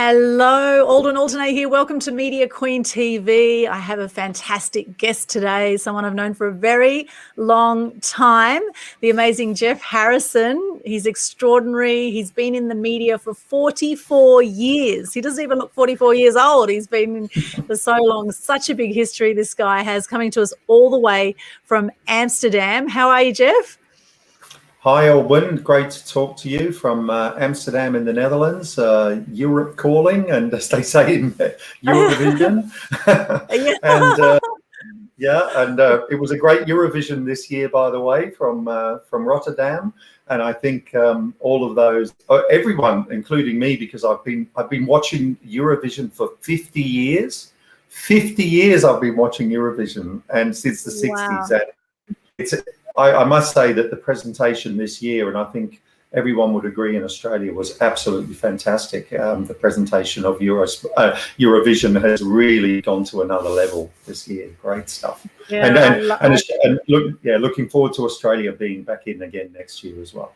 Hello, Aldwyn Altuney here. Welcome to Media Queen TV. I have a fantastic guest today, someone I've known for a very long time, the amazing Geoff Harrison. He's extraordinary. He's been in the media for 44 years. He doesn't even look 44 years old. He's been for so long. Such a big history this guy has, coming to us all the way from Amsterdam. How are you, Geoff? Hi, Aldwyn. Great to talk to you from Amsterdam in the Netherlands. Europe calling, and as they say in Eurovision. and it was a great Eurovision this year, by the way, from Rotterdam. And I think all of those, everyone, including me, because I've been watching Eurovision for 50 years. 50 years I've been watching Eurovision, and since the 60s. Wow. And I must say that the presentation this year, and I think everyone would agree in Australia, was absolutely fantastic. The presentation of Eurovision has really gone to another level this year. Great stuff. Yeah, looking forward to Australia being back in again next year as well.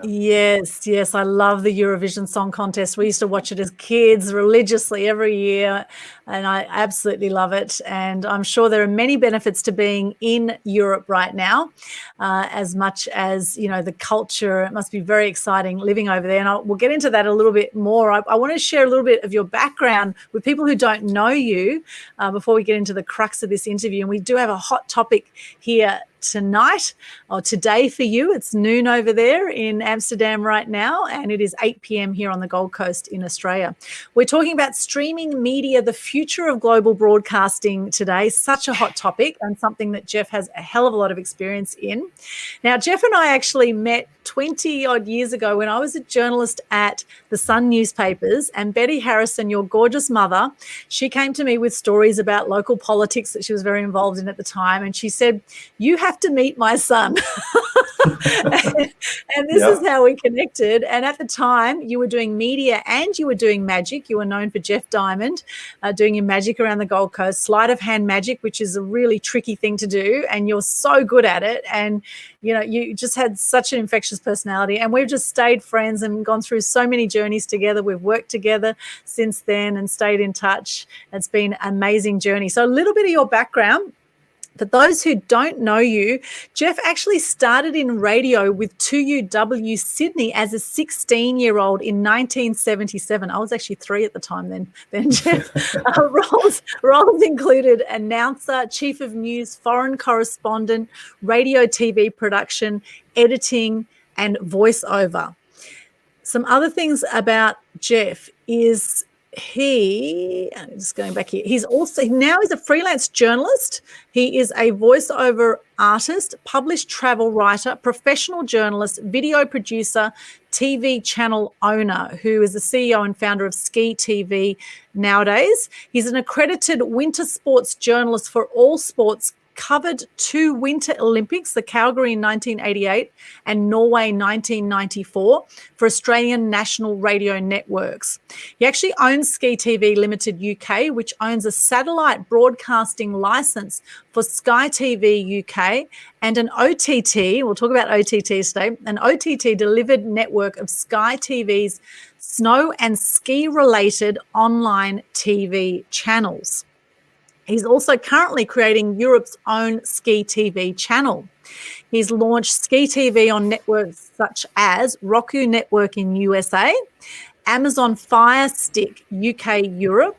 Yeah. Yes, I love the Eurovision Song Contest. We used to watch it as kids religiously every year, and I absolutely love it. And I'm sure there are many benefits to being in Europe right now, as much as, you know, the culture. It must be very exciting living over there, and we'll get into that a little bit more. I want to share a little bit of your background with people who don't know you before we get into the crux of this interview. And we do have a hot topic here tonight or today for you. It's noon over there in Amsterdam right now, and it is 8 p.m. here on the Gold Coast in Australia. We're talking about streaming media, the future of global broadcasting today. Such a hot topic, and something that Geoff has a hell of a lot of experience in. Now, Geoff and I actually met 20 odd years ago when I was a journalist at the Sun newspapers, and Betty Harrison, your gorgeous mother, she came to me with stories about local politics that she was very involved in at the time, and she said, "You have to meet my son." and this is how we connected. And at the time, you were doing media and you were doing magic. You were known for Jeff Diamond, doing your magic around the Gold Coast, sleight of hand magic, which is a really tricky thing to do, and you're so good at it. And you know, you just had such an infectious personality, and we've just stayed friends and gone through so many journeys together. We've worked together since then and stayed in touch. It's been an amazing journey. So a little bit of your background. For those who don't know you, Geoff actually started in radio with 2UW Sydney as a 16-year-old in 1977. I was actually 3 at the time then Geoff. Roles included announcer, chief of news, foreign correspondent, radio TV production, editing, and voiceover. Some other things about Geoff is I'm just going back here. He's a freelance journalist. He is a voiceover artist, published travel writer, professional journalist, video producer, TV channel owner, who is the CEO and founder of Ski TV nowadays. He's an accredited winter sports journalist for all sports, covered 2 Winter Olympics, the Calgary in 1988 and Norway 1994, for Australian national radio networks. He actually owns Ski TV Limited UK, which owns a satellite broadcasting license for Sky TV UK and an OTT, we'll talk about OTTs today, an OTT delivered network of Sky TV's snow and ski-related online TV channels. He's also currently creating Europe's own Ski TV channel. He's launched Ski TV on networks such as Roku Network in USA, Amazon Fire Stick UK Europe,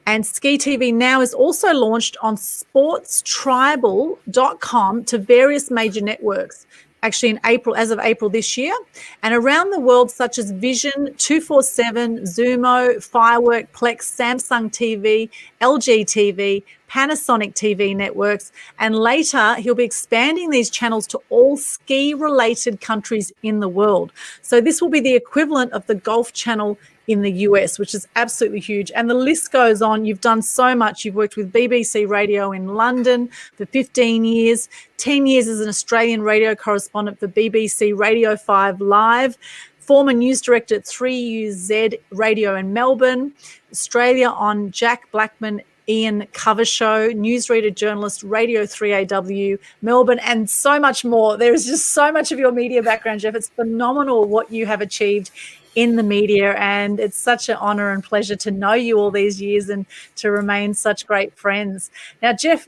and Ski TV now is also launched on sportstribal.com to various major networks, actually in April, as of April this year, and around the world, such as Vision, 247, Zumo, Firework, Plex, Samsung TV, LG TV, Panasonic TV networks, and later he'll be expanding these channels to all ski-related countries in the world. So this will be the equivalent of the Golf Channel in the US, which is absolutely huge. And the list goes on. You've done so much. You've worked with BBC Radio in London for 15 years, 10 years as an Australian radio correspondent for BBC Radio 5 Live, former news director at 3UZ Radio in Melbourne, Australia on Jack Blackman Ian Cover Show, newsreader, journalist, Radio 3AW, Melbourne, and so much more. There is just so much of your media background, Geoff. It's phenomenal what you have achieved in the media, and it's such an honor and pleasure to know you all these years and to remain such great friends. Now, Geoff,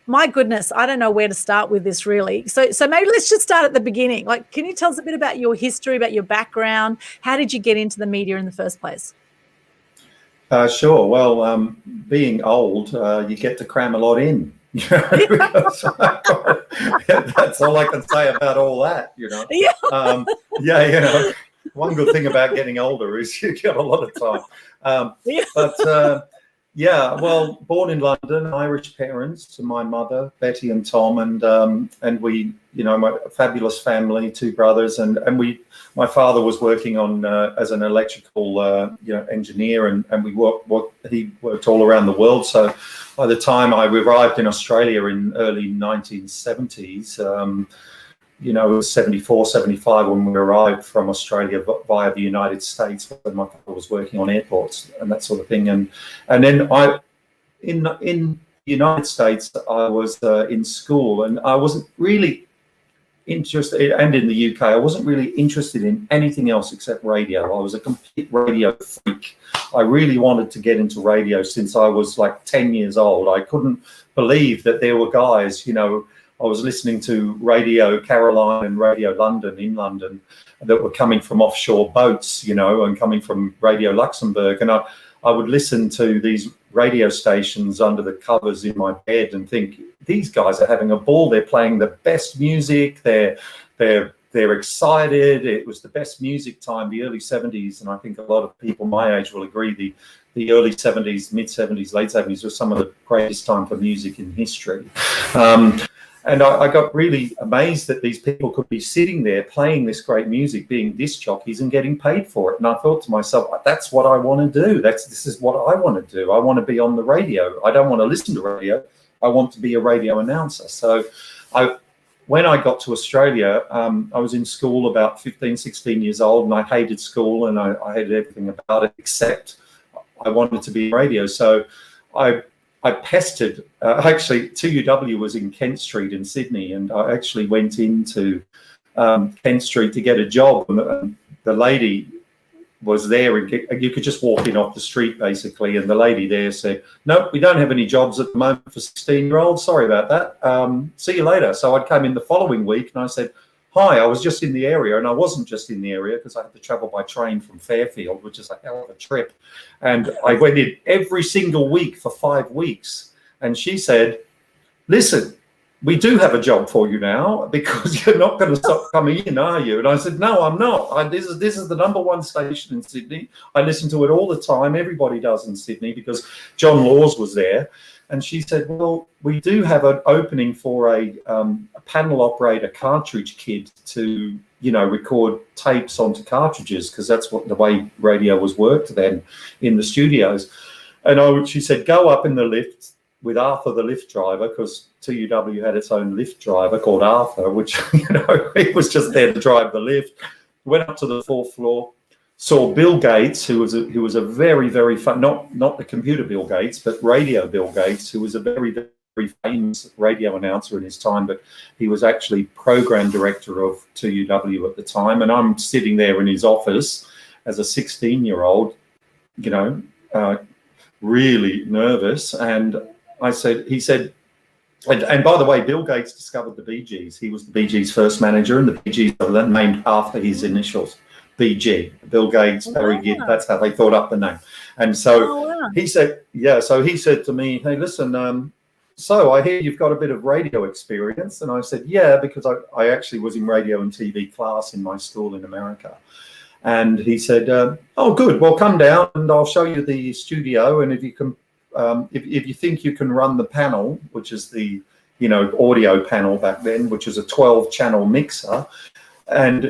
my goodness, I don't know where to start with this really. So maybe let's just start at the beginning. Like, can you tell us a bit about your history, about your background? How did you get into the media in the first place? Sure. Well, being old, you get to cram a lot in. That's all I can say about all that. Yeah. One good thing about getting older is you get a lot of time. Well, born in London, Irish parents, to my mother, Betty and Tom, and we, my fabulous family, 2 brothers, and my father was working on as an electrical, engineer, and he worked all around the world. So by the time I arrived in Australia in early 1970s, it was 74, 75 when we arrived from Australia via the United States, when my father was working on airports and that sort of thing. And then in the United States, I was in school, and I wasn't really interested, and in the UK, I wasn't really interested in anything else except radio. I was a complete radio freak. I really wanted to get into radio since I was like 10 years old. I couldn't believe that there were guys, I was listening to Radio Caroline and Radio London in London that were coming from offshore boats, and coming from Radio Luxembourg. And I would listen to these radio stations under the covers in my bed and think, these guys are having a ball. They're playing the best music. They're excited. It was the best music time, the early 70s. And I think a lot of people my age will agree the early 70s, mid 70s, late 70s was some of the greatest time for music in history. And I got really amazed that these people could be sitting there playing this great music, being disc jockeys and getting paid for it. And I thought to myself, that's what I want to do. This is what I want to do. I want to be on the radio. I don't want to listen to radio. I want to be a radio announcer. So when I got to Australia, I was in school about 15, 16 years old, and I hated school, and I hated everything about it except I wanted to be in radio. So I pestered, actually 2UW was in Kent Street in Sydney, and I actually went into Kent Street to get a job, and the lady was there, and you could just walk in off the street basically, and the lady there said, no, we don't have any jobs at the moment for 16-year-olds, sorry about that, see you later. So I'd come in the following week and I said, hi, I was just in the area, and I wasn't just in the area because I had to travel by train from Fairfield, which is a hell of a trip. And I went in every single week for 5 weeks. And she said, listen, we do have a job for you now because you're not going to stop coming in, are you? And I said, no, I'm not. This is the #1 station in Sydney. I listen to it all the time. Everybody does in Sydney because John Laws was there. And she said, well, we do have an opening for a panel operator cartridge kid to, record tapes onto cartridges, because that's what the way radio was worked then in the studios. And she said, go up in the lift with Arthur, the lift driver, because 2UW had its own lift driver called Arthur, which, he was just there to drive the lift. Went up to the 4th floor. Saw Bill Gates, who was a very, very fun, not the computer Bill Gates, but radio Bill Gates, who was a very, very famous radio announcer in his time, but he was actually program director of 2UW at the time. And I'm sitting there in his office as a 16-year-old, really nervous. And he said, and by the way, Bill Gates discovered the Bee Gees. He was the Bee Gees' first manager, and the Bee Gees are named after his initials. BG, Bill Gates, Barry Gibb, that's how they thought up the name. And so he said, he said to me, hey, listen, so I hear you've got a bit of radio experience. And I said, yeah, because I actually was in radio and TV class in my school in America. And he said, oh, good, well, come down and I'll show you the studio. And if you can, if you think you can run the panel, which is the, audio panel back then, which is a 12-channel mixer. And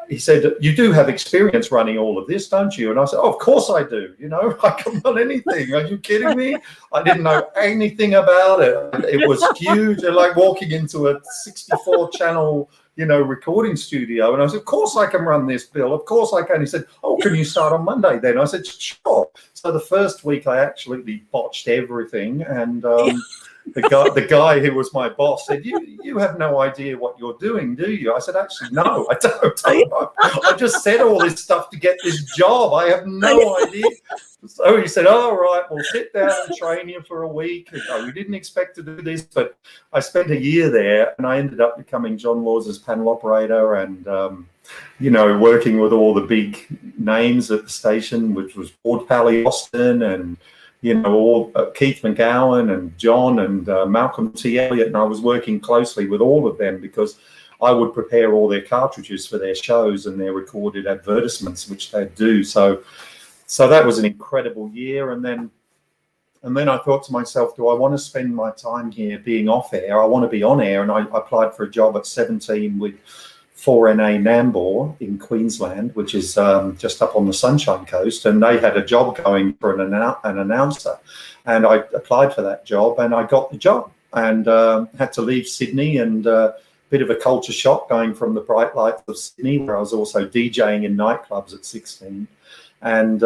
he said, you do have experience running all of this, don't you? And I said, oh, of course I do. I can run anything. Are you kidding me? I didn't know anything about it. It was huge. Like walking into a 64-channel, recording studio. And I said, of course I can run this, Bill. Of course I can. He said, oh, can you start on Monday then? I said, sure. So the first week I absolutely botched everything, and the guy who was my boss said, "You have no idea what you're doing, do you?" I said, "Actually, no, I don't. I just said all this stuff to get this job. I have no idea." So he said, "All right, we'll sit down and train you for a week." We didn't expect to do this, but I spent a year there, and I ended up becoming John Laws's panel operator, and working with all the big names at the station, which was Ward Pally Austin, and all Keith McGowan and John and Malcolm T. Elliott, and I was working closely with all of them because I would prepare all their cartridges for their shows and their recorded advertisements, which they'd do. So that was an incredible year. And then I thought to myself, do I want to spend my time here being off air? I want to be on air. And I applied for a job at 17 with 4NA Nambour in Queensland, which is just up on the Sunshine Coast. And they had a job going for an announcer. And I applied for that job and I got the job, and had to leave Sydney, and bit of a culture shock going from the bright lights of Sydney, where I was also DJing in nightclubs at 16. And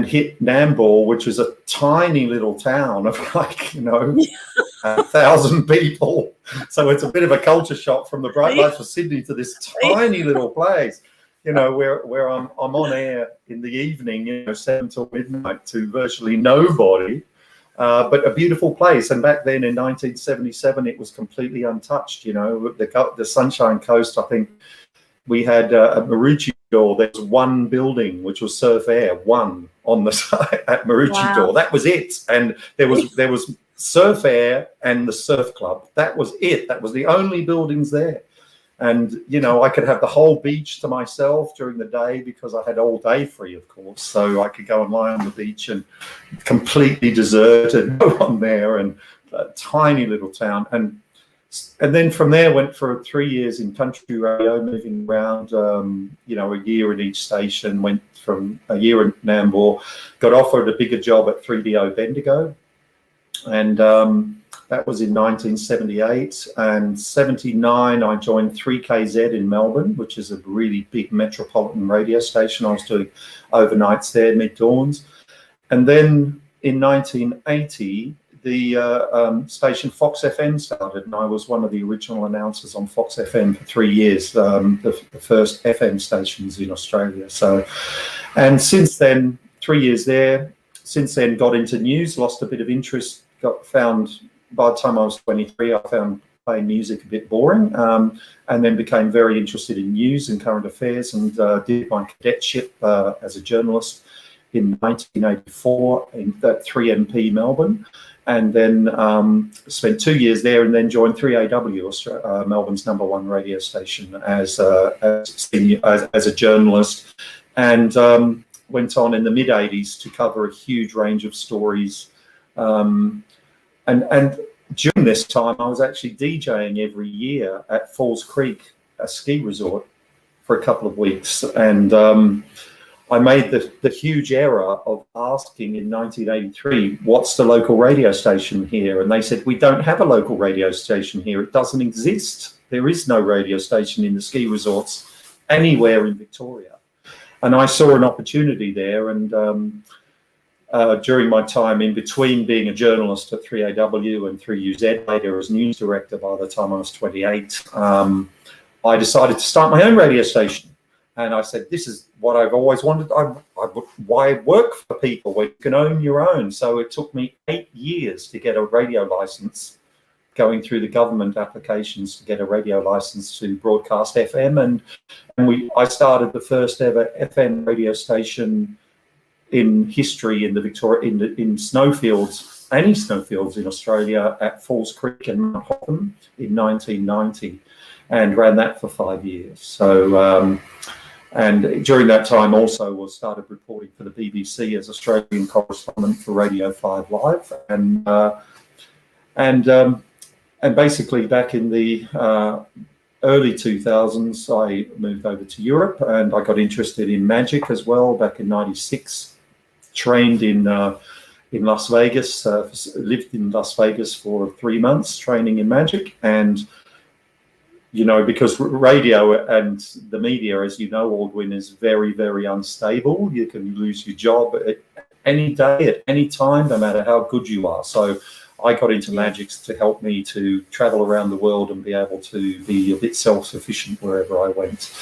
hit Nambour, which was a tiny little town of 1,000 people. So it's a bit of a culture shock from the bright lights of Sydney to this tiny little place, where I'm on air in the evening, 7 till midnight, to virtually nobody, but a beautiful place. And back then in 1977, it was completely untouched. The Sunshine Coast, I think we had at Maroochydore, there was one building, which was Surf Air, one on the site at Maroochydore. Wow. That was it. And there was Surf Air and the Surf Club. That was it. That was the only buildings there. And, I could have the whole beach to myself during the day because I had all day free, of course. So I could go and lie on the beach, and completely deserted, no one there, and a tiny little town. And then from there went for 3 years in country radio, moving around, a year at each station, went from a year in Nambour, got offered a bigger job at 3DO Bendigo. And that was in 1978. And 79, I joined 3KZ in Melbourne, which is a really big metropolitan radio station. I was doing overnights there, mid-dawns. And then in 1980, the station Fox FM started, and I was one of the original announcers on Fox FM for 3 years, the first FM stations in Australia. And since then, 3 years there, got into news, lost a bit of interest, by the time I was 23, I found playing music a bit boring, and then became very interested in news and current affairs, and did my cadetship as a journalist in 1984 at 3MP Melbourne. And then spent 2 years there, and then joined 3AW, Melbourne's #1 radio station, as a journalist, and went on in the mid-80s to cover a huge range of stories. And during this time, I was actually DJing every year at Falls Creek, a ski resort, for a couple of weeks. And I made the huge error of asking in 1983, what's the local radio station here? And they said, we don't have a local radio station here. It doesn't exist. There is no radio station in the ski resorts anywhere in Victoria. And I saw an opportunity there. And during my time in between being a journalist at 3AW and 3UZ, later as news director by the time I was 28, I decided to start my own radio station. And I said, this is what I've always wanted. Why work for people where you can own your own? So it took me 8 years to get a radio license, going through the government applications to get a radio license to broadcast FM. And I started the first ever FM radio station in history in the Victoria, in snowfields, any snowfields in Australia, at Falls Creek and Mount Hotham in 1990, and ran that for 5 years. So, and during that time also started reporting for the BBC as Australian correspondent for Radio 5 Live, and basically back in the early 2000s, I moved over to Europe, and I got interested in magic as well back in '96. Trained in Las Vegas, lived in Las Vegas for 3 months training in magic, and because radio and the media, as you know, Aldwyn, is very, very unstable. You can lose your job at any day, at any time, no matter how good you are. So I got into magics to help me to travel around the world and be able to be a bit self-sufficient wherever I went.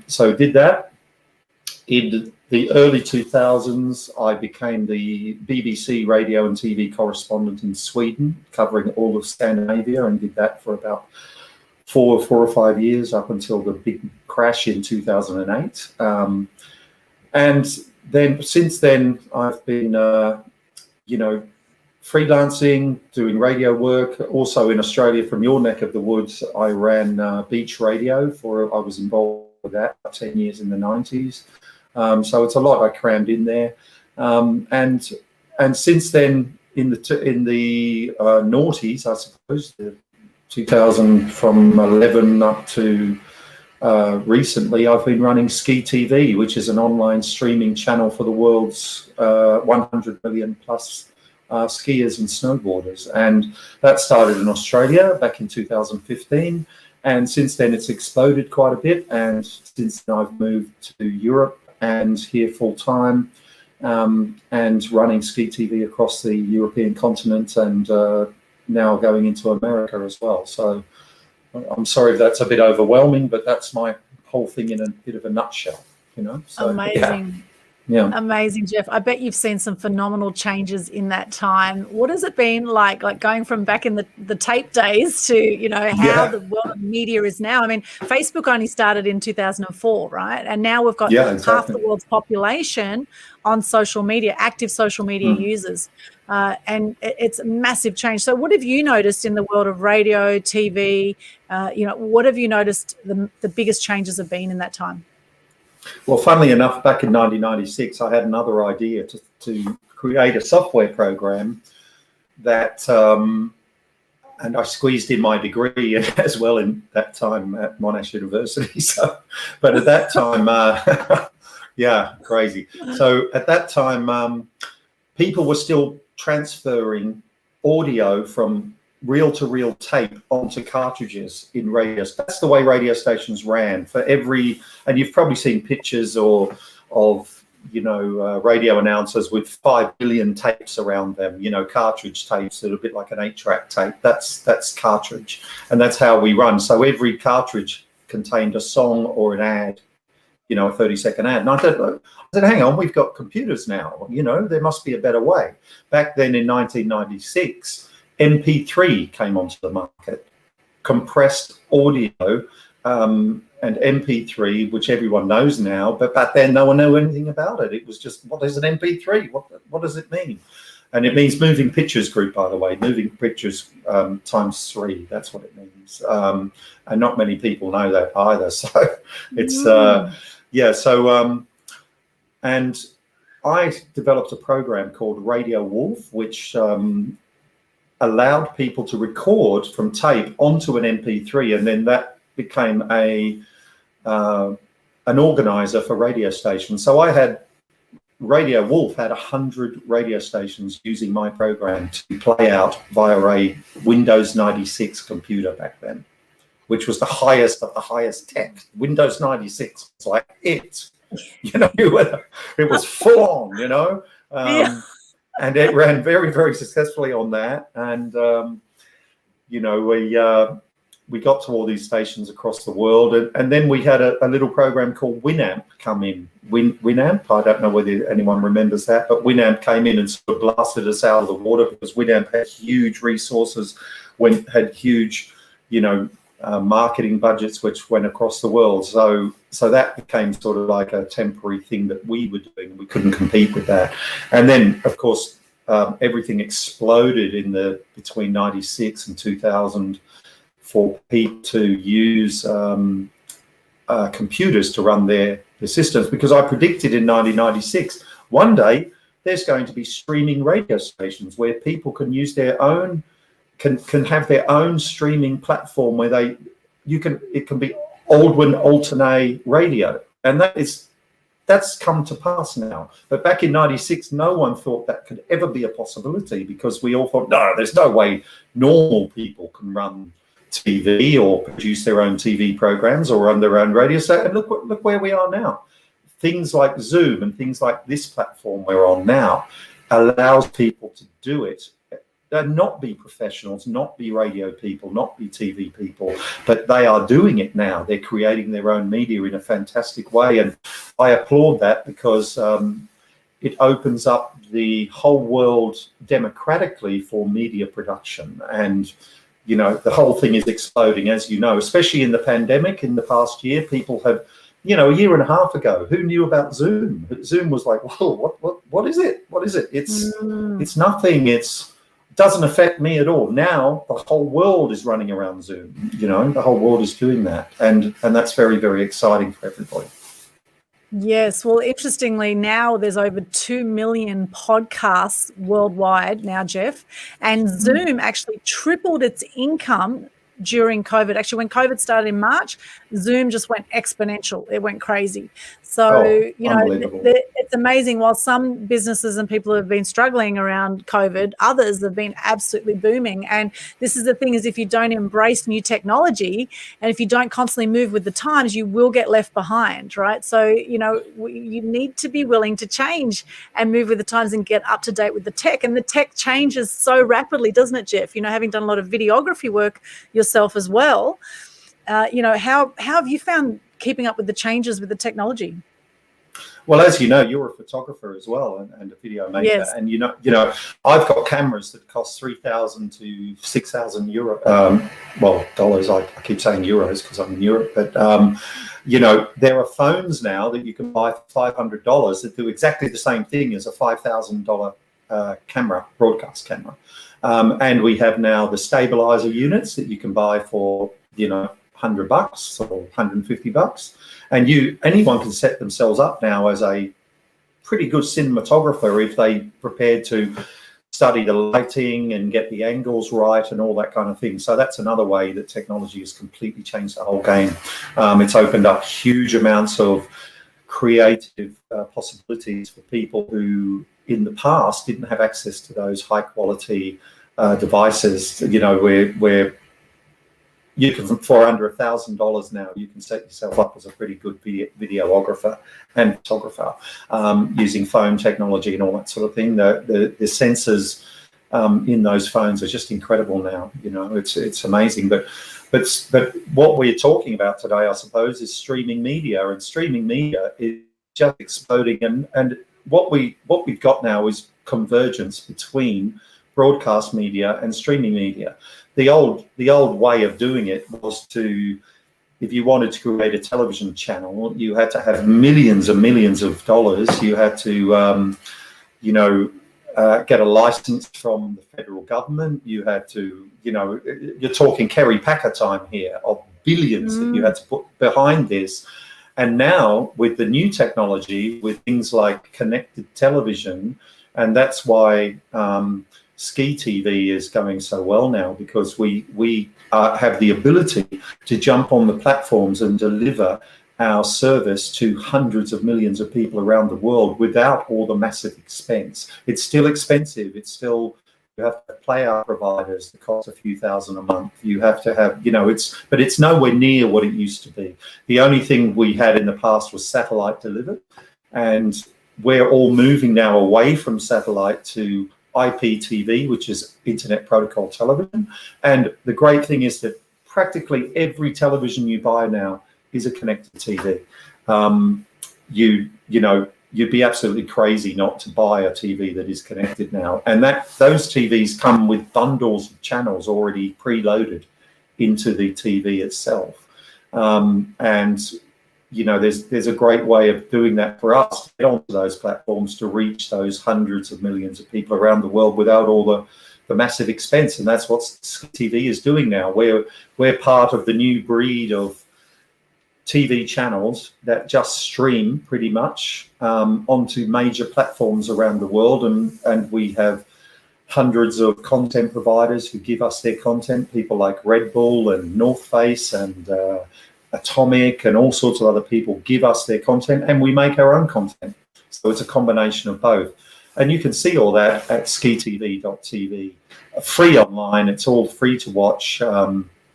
So did that. In the early 2000s, I became the BBC radio and TV correspondent in Sweden, covering all of Scandinavia, and did that for about four or 5 years up until the big crash in 2008. And then since then, I've been, freelancing, doing radio work. Also in Australia, from your neck of the woods, I ran beach radio I was involved with that for 10 years in the 90s. So it's a lot I crammed in there. And since then, in the noughties, I suppose, 2000 from 11 up to recently, I've been running Ski TV, which is an online streaming channel for the world's 100 million plus skiers and snowboarders. And that started in Australia back in 2015. And since then, it's exploded quite a bit. And since then, I've moved to Europe and here full time, and running Ski TV across the European continent, and now going into America as well. So I'm sorry if that's a bit overwhelming, but that's my whole thing in a bit of a nutshell, So, amazing. Yeah. Amazing, Geoff. I bet you've seen some phenomenal changes in that time. What has it been like going from back in the tape days to, how the world of media is now? I mean, Facebook only started in 2004, right? And now we've got half the world's population on social media, active social media users. And it's a massive change. So what have you noticed in the world of radio, TV? What have you noticed the biggest changes have been in that time? Well, funnily enough, back in 1996, I had another idea to create a software program that, and I squeezed in my degree as well in that time at Monash University. So, but at that time, crazy. So at that time, people were still transferring audio from reel-to-reel tape onto cartridges in radios. That's the way radio stations ran for and you've probably seen pictures of radio announcers with 5 billion tapes around them, cartridge tapes that are a bit like an 8-track tape. That's cartridge, and that's how we run. So every cartridge contained a song or an ad, a 30-second ad. And I said, hang on, we've got computers now, there must be a better way. Back then in 1996, MP3 came onto the market, compressed audio, and MP3, which everyone knows now, but back then no one knew anything about it. It was just, what is an MP3? What does it mean? And it means moving pictures group, by the way, moving pictures times 3. That's what it means. And not many people know that either. So it's, and I developed a program called Radio Wolf, which allowed people to record from tape onto an MP3, and then that became an organizer for radio stations. So Radio Wolf had 100 radio stations using my program to play out via a Windows 96 computer back then, which was the highest of the highest tech. Windows 96 was like it. It was full on, and it ran very, very successfully on that. And, we got to all these stations across the world. And then we had a little program called Winamp come in. Winamp, I don't know whether anyone remembers that, but Winamp came in and sort of blasted us out of the water, because Winamp had huge resources, had huge, marketing budgets which went across the world. So that became sort of like a temporary thing that we were doing. We couldn't compete with that. And then, of course, everything exploded between 96 and 2000 for people to use computers to run their systems, because I predicted in 1996, one day there's going to be streaming radio stations where people can use their own, can have their own streaming platform where it can be Aldwyn Altuney radio, and that's come to pass now. But back in 96, no one thought that could ever be a possibility, because we all thought, no, there's no way normal people can run TV or produce their own TV programs or run their own radio station. And look where we are now. Things like Zoom and things like this platform we're on now allows people to do it. They're not be professionals, not be radio people, not be TV people, but they are doing it now. They're creating their own media in a fantastic way. And I applaud that because it opens up the whole world democratically for media production. And, you know, the whole thing is exploding, as you know, especially in the pandemic in the past year. People have, you know, a year and a half ago, who knew about Zoom? Zoom was like, whoa, what is it? What is it? It's nothing. It doesn't affect me at all. Now the whole world is running around Zoom. You know, the whole world is doing that, and that's very, very exciting for everybody. Yes. Well, interestingly, now there's over 2 million podcasts worldwide now, Geoff, and Zoom actually tripled its income during COVID. Actually, when COVID started in March, Zoom just went exponential. It went crazy. So, you know, it's amazing. While some businesses and people have been struggling around COVID, others have been absolutely booming. And this is the thing, is if you don't embrace new technology and if you don't constantly move with the times, you will get left behind, right? So, you know, you need to be willing to change and move with the times and get up to date with the tech. And the tech changes so rapidly, doesn't it, Geoff? You know, having done a lot of videography work yourself as well, you know, how have you found keeping up with the changes with the technology? Well, as you know, you're a photographer as well and a video maker. Yes. And you know, I've got cameras that cost 3,000 to 6,000 euro. Well, dollars. I keep saying euros because I'm in Europe. But you know, there are phones now that you can buy for $500 that do exactly the same thing as a $5,000 camera, broadcast camera. And we have now the stabilizer units that you can buy for, you know, $100 or $150. And anyone can set themselves up now as a pretty good cinematographer if they prepared to study the lighting and get the angles right and all that kind of thing. So that's another way that technology has completely changed the whole game. It's opened up huge amounts of creative possibilities for people who in the past didn't have access to those high quality devices, you know, where you can, for under $1,000 now, you can set yourself up as a pretty good videographer and photographer using phone technology and all that sort of thing. The sensors in those phones are just incredible now. You know, it's amazing. But what we're talking about today, I suppose, is streaming media, and streaming media is just exploding. And what we've got now is convergence between broadcast media and streaming media. The old way of doing it was to, if you wanted to create a television channel, you had to have millions and millions of dollars. You had to, you know, get a license from the federal government. You had to, you know, you're talking Kerry Packer time here of billions that you had to put behind this. And now with the new technology, with things like connected television, and that's why Ski TV is going so well now, because we have the ability to jump on the platforms and deliver our service to hundreds of millions of people around the world without all the massive expense. It's still expensive. It's still, you have to play our providers that cost a few thousand a month. You have to have, you know, but it's nowhere near what it used to be. The only thing we had in the past was satellite delivered, and we're all moving now away from satellite to IPTV, which is Internet Protocol Television. And the great thing is that practically every television you buy now is a connected TV. You know, you'd be absolutely crazy not to buy a TV that is connected now. And those TVs come with bundles of channels already preloaded into the TV itself. And you know, there's a great way of doing that for us to get onto those platforms to reach those hundreds of millions of people around the world without all the massive expense. And that's what TV is doing now. We're part of the new breed of TV channels that just stream pretty much onto major platforms around the world. And we have hundreds of content providers who give us their content, people like Red Bull and North Face and Atomic and all sorts of other people give us their content, and we make our own content. So it's a combination of both. And you can see all that at skitv.tv. Free online, it's all free to watch.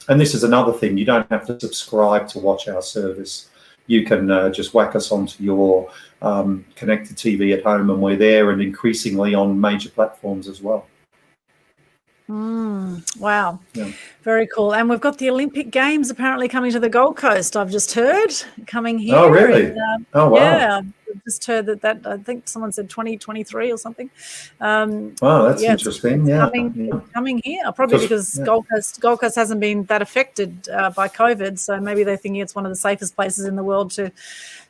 And this is another thing, you don't have to subscribe to watch our service. You can just whack us onto your connected TV at home, and we're there, and increasingly on major platforms as well. Wow. Yeah. Very cool. And we've got the Olympic Games apparently coming to the Gold Coast, I've just heard, coming here. Oh, really? Oh, wow. Yeah, I've just heard that I think someone said 2023 or something. Wow, that's interesting. It's coming here, probably because Gold Coast hasn't been that affected by COVID, so maybe they're thinking it's one of the safest places in the world to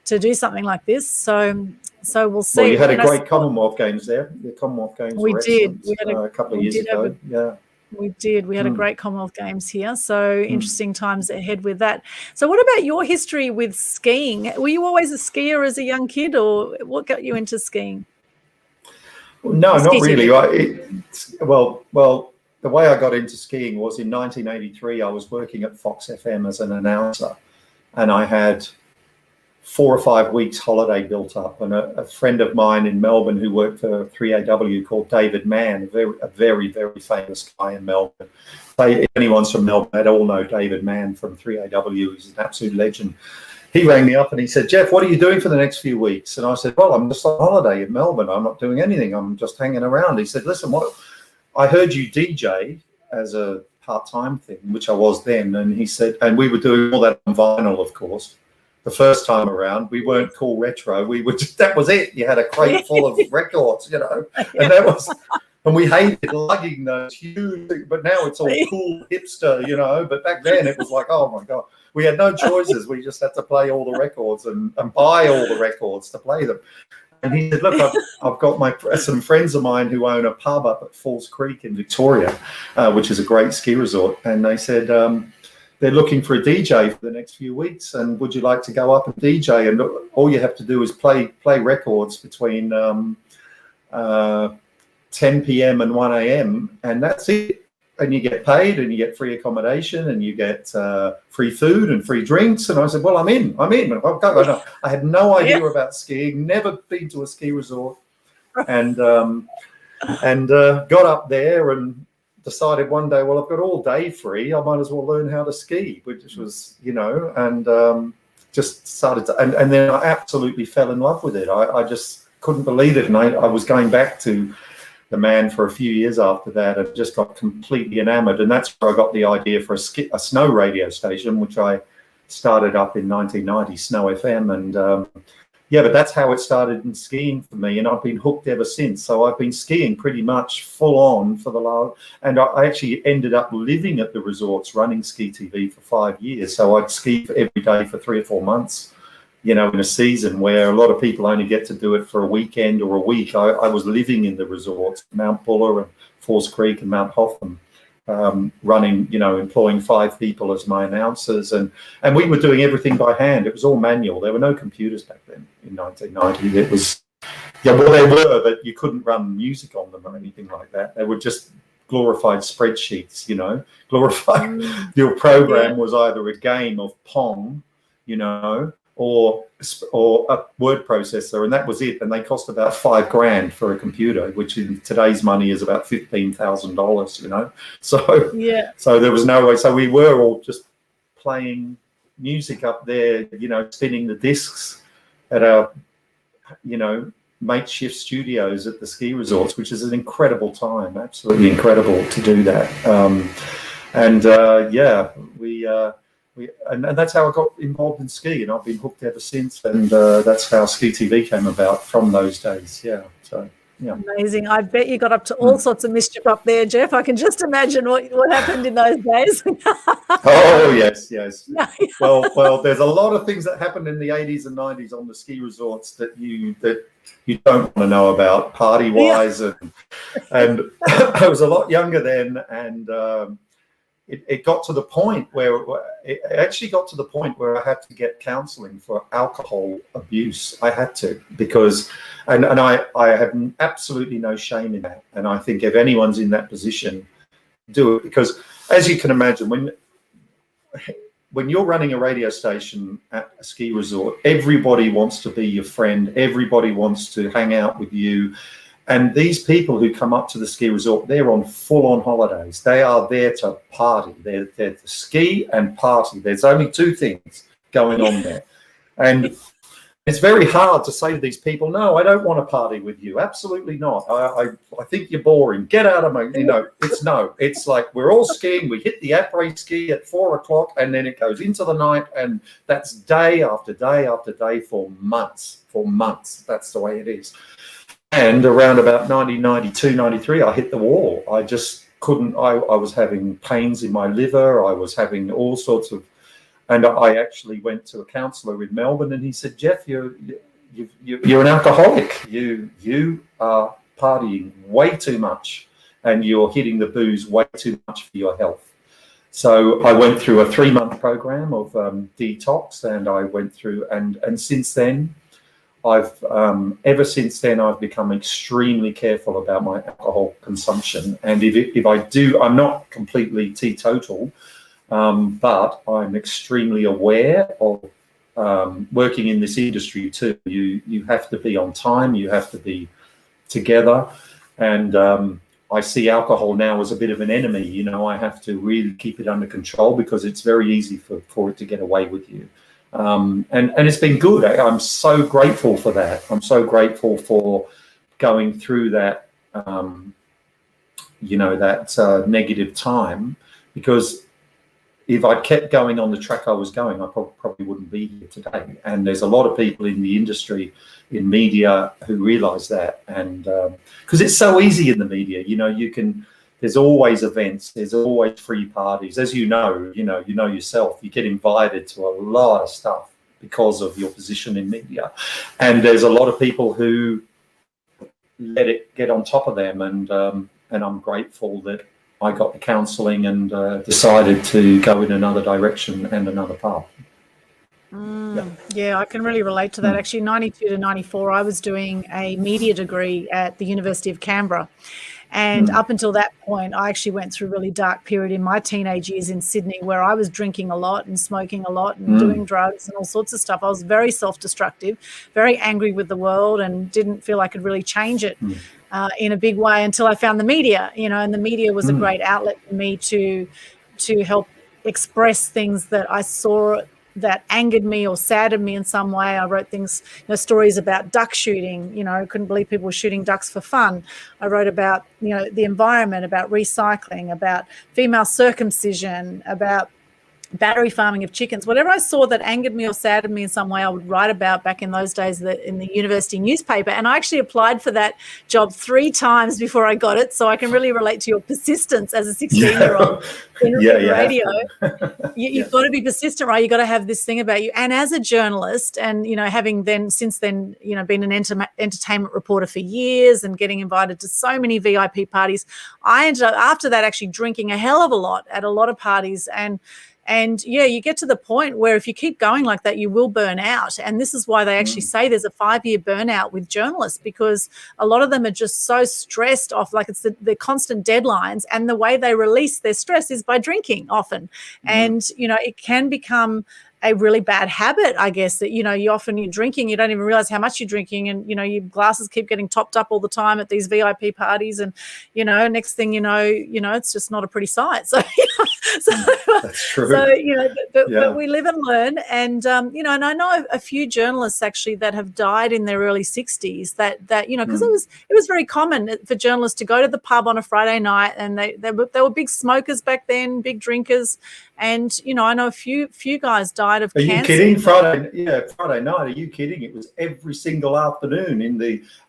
do something like this. So we'll see. Well, you had a great Commonwealth Games there. The Commonwealth Games were excellent. We had a couple of years ago. We did. We had a great Commonwealth Games here. So interesting times ahead with that. So what about your history with skiing? Were you always a skier as a young kid, or what got you into skiing? No, not really. Well, the way I got into skiing was in 1983. I was working at Fox FM as an announcer, and I had 4 or 5 weeks holiday built up, and a friend of mine in Melbourne who worked for 3AW called David Mann, a very, very famous guy in Melbourne. If anyone's from Melbourne, they all know David Mann from 3AW. He's an absolute legend. He rang me up and he said, "Geoff, what are you doing for the next few weeks?" And I said, "Well, I'm just on holiday in Melbourne. I'm not doing anything. I'm just hanging around." He said, "Listen, I heard you DJ as a part-time thing," which I was then. And he said, and we were doing all that on vinyl, of course. The first time around, we weren't cool retro. We were just, that was it. You had a crate full of records, and that was, and we hated lugging those huge, but now it's all cool hipster, but back then it was like, oh my God, we had no choices. We just had to play all the records and buy all the records to play them. And he said, "Look, I've got some friends of mine who own a pub up at Falls Creek in Victoria, which is a great ski resort. And they said, they're looking for a DJ for the next few weeks, and would you like to go up and DJ? And all you have to do is play records between 10 p.m. and 1 a.m. and that's it. And you get paid, and you get free accommodation, and you get free food and free drinks." And I said, "Well, I'm in. I'll go." I had no idea about skiing, never been to a ski resort, and got up there and decided one day, well, I've got all day free. I might as well learn how to ski, which was, and just started to, and then I absolutely fell in love with it. I just couldn't believe it. And I was going back to the Man for a few years after that, and just got completely enamored. And that's where I got the idea for a snow radio station, which I started up in 1990, Snow FM. And but that's how it started in skiing for me, and I've been hooked ever since. So I've been skiing pretty much full on for the last, and I actually ended up living at the resorts running Ski TV for 5 years. So I'd ski every day for 3 or 4 months, in a season where a lot of people only get to do it for a weekend or a week. I was living in the resorts, Mount Buller and Falls Creek and Mount Hotham, running, employing 5 people as my announcers, and we were doing everything by hand. It was all manual. There were no computers back then in 1990. It was, there were, but you couldn't run music on them or anything like that. They were just glorified spreadsheets, glorified. Your program was either a game of Pong, or a word processor, and that was it. And they cost about $5,000 for a computer, which in today's money is about $15,000. So there was no way. So we were all just playing music up there, spinning the discs at our, makeshift studios at the ski resorts, which is an incredible time, absolutely incredible to do that. And that's how I got involved in ski, and I've been hooked ever since. And that's how Ski TV came about from those days. Yeah. So yeah. Amazing. I bet you got up to all sorts of mischief up there, Geoff. I can just imagine what happened in those days. Oh yes. Well, there's a lot of things that happened in the 80s and 90s on the ski resorts that you don't want to know about, party wise, and I was a lot younger then, and it got to the point where it actually got to the point where I had to get counselling for alcohol abuse. I had to, because, and I have absolutely no shame in that. And I think if anyone's in that position, do it, because as you can imagine, when you're running a radio station at a ski resort, everybody wants to be your friend. Everybody wants to hang out with you. And these people who come up to the ski resort, they're on full-on holidays. They are there to party. They're there to ski and party. There's only two things going on there. And it's very hard to say to these people, no, I don't want to party with you. Absolutely not. I think you're boring. Get out of my, it's like we're all skiing. We hit the après ski at 4 o'clock and then it goes into the night. And that's day after day after day for months. That's the way it is. And around about 1992, 93, I hit the wall. I just couldn't, I was having pains in my liver. I was having all sorts of, and I actually went to a counsellor in Melbourne and he said, Geoff, you're an alcoholic. You are partying way too much and you're hitting the booze way too much for your health. So I went through a 3-month program of detox, and I went through, and since then, ever since then, I've become extremely careful about my alcohol consumption. And if I do, I'm not completely teetotal, but I'm extremely aware of working in this industry too. You have to be on time, you have to be together, and I see alcohol now as a bit of an enemy. I have to really keep it under control because it's very easy for it to get away with you. And it's been good. I'm so grateful for that. I'm so grateful for going through that, negative time, because if I kept going on the track I was going, I probably wouldn't be here today. And there's a lot of people in the industry, in media, who realise that. And because it's so easy in the media, there's always events, there's always free parties. As you know yourself, you get invited to a lot of stuff because of your position in media. And there's a lot of people who let it get on top of them. And I'm grateful that I got the counselling and decided to go in another direction and another path. Yeah, I can really relate to that. Actually, 92 to 94, I was doing a media degree at the University of Canberra. And up until that point, I actually went through a really dark period in my teenage years in Sydney where I was drinking a lot and smoking a lot and doing drugs and all sorts of stuff. I was very self-destructive, very angry with the world, and didn't feel I could really change it in a big way until I found the media, and the media was a great outlet for me to help express things that I saw that angered me or saddened me in some way. I wrote things, stories about duck shooting. I couldn't believe people were shooting ducks for fun. I wrote about, the environment, about recycling, about female circumcision, about battery farming of chickens. Whatever I saw that angered me or saddened me in some way, I would write about back in those days in the university newspaper. And I actually applied for that job 3 times before I got it. So I can really relate to your persistence as a 16-year-old in radio. You've got to be persistent, right? You've got to have this thing about you. And as a journalist, and, having since then, been an entertainment reporter for years and getting invited to so many VIP parties, I ended up, after that, actually drinking a hell of a lot at a lot of parties. And you get to the point where if you keep going like that, you will burn out. And this is why they actually say there's a 5-year burnout with journalists, because a lot of them are just so stressed off, like it's the constant deadlines, and the way they release their stress is by drinking often. And, it can become a really bad habit, I guess, that, you're drinking, you don't even realize how much you're drinking, and, your glasses keep getting topped up all the time at these VIP parties, and, next thing it's just not a pretty sight. So, that's true. So, but we live and learn. And, and I know a few journalists actually that have died in their early 60s that because it was very common for journalists to go to the pub on a Friday night, and they were big smokers back then, big drinkers. And, I know a few guys died of cancer. Are you kidding? Friday night, are you kidding? It was every single afternoon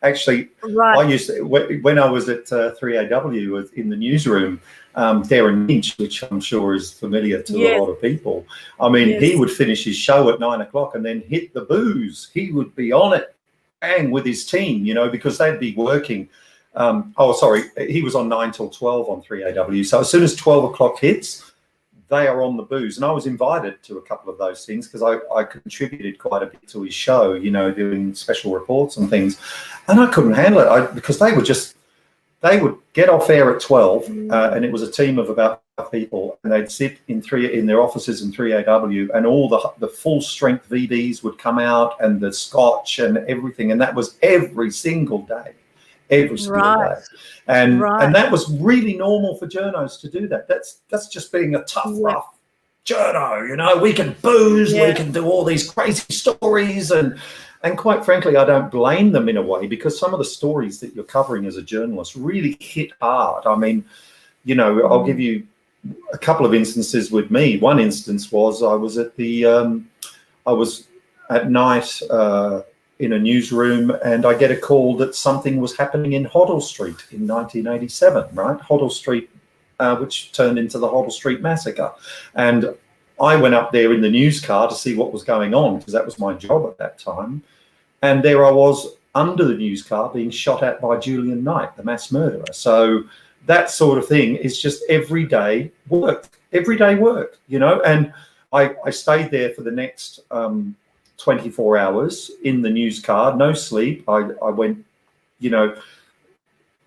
I used to, when I was at 3AW in the newsroom, Darren Lynch, which I'm sure is familiar to a lot of people. I mean, he would finish his show at 9 o'clock and then hit the booze. He would be on it, bang, with his team, because they'd be working. He was on 9 till 12 on 3AW. So as soon as 12 o'clock hits, they are on the booze. And I was invited to a couple of those things because I contributed quite a bit to his show, doing special reports and things. And I couldn't handle it because they would get off air at 12 and it was a team of about 5 people, and they'd sit in their offices in 3AW, and all the full strength VBs would come out, and the scotch and everything. And that was every single day. every single Right. day. And Right. that was really normal for journos to do that. That's just being a tough, Yeah. rough journo, you know. We can booze, we Yeah. can do all these crazy stories, and quite frankly, I don't blame them in a way, because some of the stories that you're covering as a journalist really hit hard. I mean, you know, I'll give you a couple of instances with me. One instance was I was at at night in a newsroom, and I get a call that something was happening in Hoddle Street in 1987, right? Hoddle Street, which turned into the Hoddle Street Massacre. And I went up there in the news car to see what was going on, because that was my job at that time. And there I was under the news car being shot at by Julian Knight, the mass murderer. So that sort of thing is just everyday work, you know. And I stayed there for the next 24 hours in the news car, no sleep. I went, you know,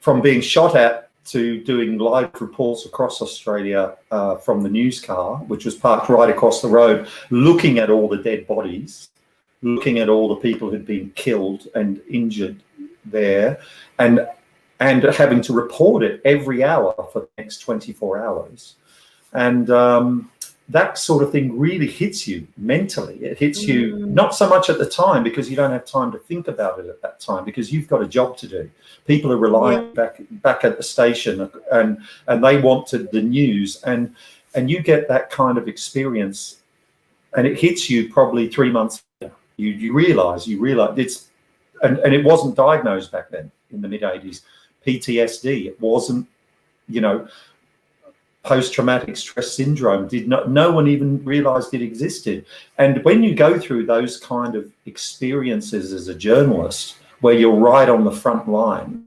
from being shot at to doing live reports across Australia from the news car, which was parked right across the road, looking at all the dead bodies, looking at all the people who'd been killed and injured there, and having to report it every hour for the next 24 hours. And that sort of thing really hits you mentally. It hits you not so much at the time, because you don't have time to think about it at that time, because you've got a job to do. People are relying back at the station, and they wanted the news, and you get that kind of experience, and it hits you probably 3 months later. You realize it's, and it wasn't diagnosed back then in the mid-80s. PTSD, it wasn't, you know, post-traumatic stress syndrome, no one even realized it existed. And when you go through those kind of experiences as a journalist, where you're right on the front line,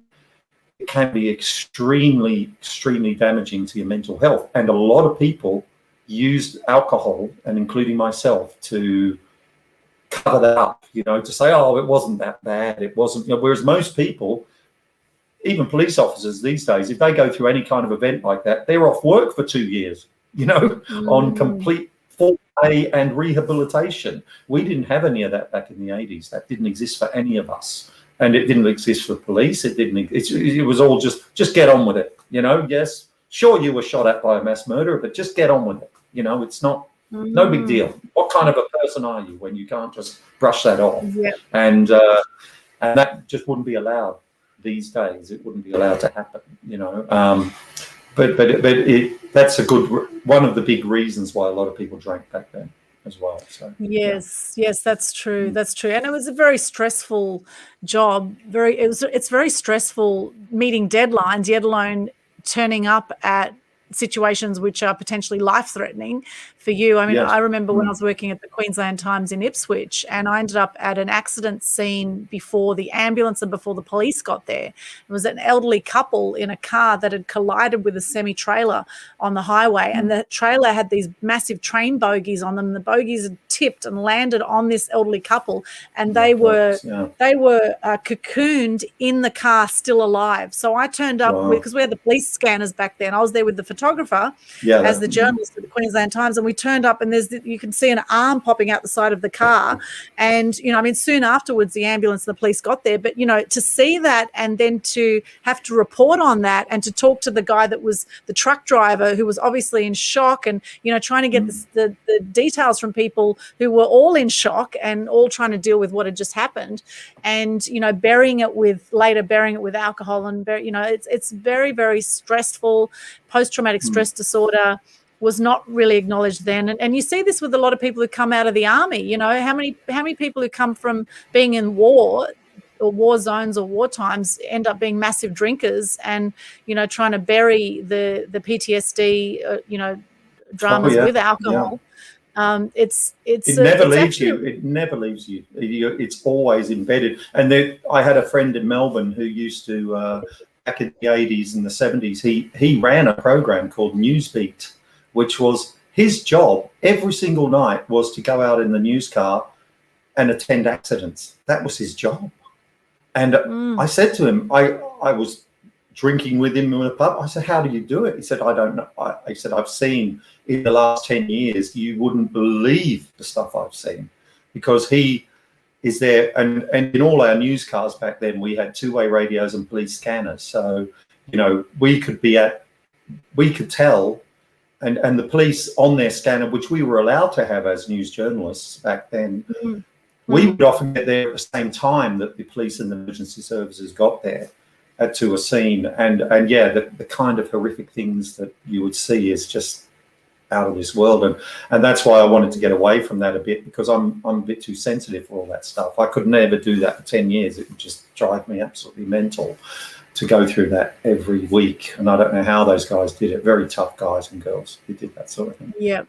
it can be extremely damaging to your mental health. And a lot of people used alcohol, and including myself, to cover that up, you know, to say, oh, it wasn't that bad, it wasn't, you know. Whereas most people, even police officers these days, if they go through any kind of event like that, they're off work for 2 years, you know, on complete full pay and rehabilitation. We didn't have any of that back in the 80s. That didn't exist for any of us. And it didn't exist for police. It was all just get on with it, you know. Yes, sure, you were shot at by a mass murderer, but just get on with it. You know, it's not, no big deal. What kind of a person are you when you can't just brush that off? And that just wouldn't be allowed these days. It wouldn't be allowed to happen, you know. But that's one of the big reasons why a lot of people drank back then as well. So yes, that's true. That's true. And it was a very stressful job. It's very stressful meeting deadlines, yet alone turning up at situations which are potentially life-threatening for you. I mean, I remember when I was working at the Queensland Times in Ipswich, and I ended up at an accident scene before the ambulance and before the police got there. It was an elderly couple in a car that had collided with a semi-trailer on the highway, and the trailer had these massive train bogies on them. The bogies had tipped and landed on this elderly couple, and they were cocooned in the car, still alive. So I turned up because we had the police scanners back then. I was there with the photographer as the journalist at the Queensland Times, and we turned up, and you can see an arm popping out the side of the car. And, you know, I mean, soon afterwards the ambulance and the police got there, but, you know, to see that and then to have to report on that and to talk to the guy that was the truck driver, who was obviously in shock, and, you know, trying to get the details from people who were all in shock and all trying to deal with what had just happened, and, you know, burying it with alcohol, and, you know, it's very, very stressful. Post-traumatic stress disorder was not really acknowledged then, and you see this with a lot of people who come out of the army. You know, how many people who come from being in war or war zones or war times end up being massive drinkers, and, you know, trying to bury the PTSD you know, dramas with alcohol. It never leaves you. It's always embedded. And I had a friend in Melbourne who used to back in the 80s and the 70s, he ran a program called Newsbeat, which was his job every single night, was to go out in the news car and attend accidents. That was his job. And I said to him, I was drinking with him in a pub. I said, how do you do it? He said, I don't know. I said, I've seen in the last 10 years, you wouldn't believe the stuff I've seen, because he is there, and in all our news cars back then, we had two-way radios and police scanners. So, you know, we could tell, and the police on their scanner, which we were allowed to have as news journalists back then, we would often get there at the same time that the police and the emergency services got there to a scene. And yeah, the kind of horrific things that you would see is just out of this world, and that's why I wanted to get away from that a bit, because I'm a bit too sensitive for all that stuff. I could never do that for 10 years. It would just drive me absolutely mental to go through that every week, and I don't know how those guys did it. Very tough guys and girls who did that sort of thing. Yeah.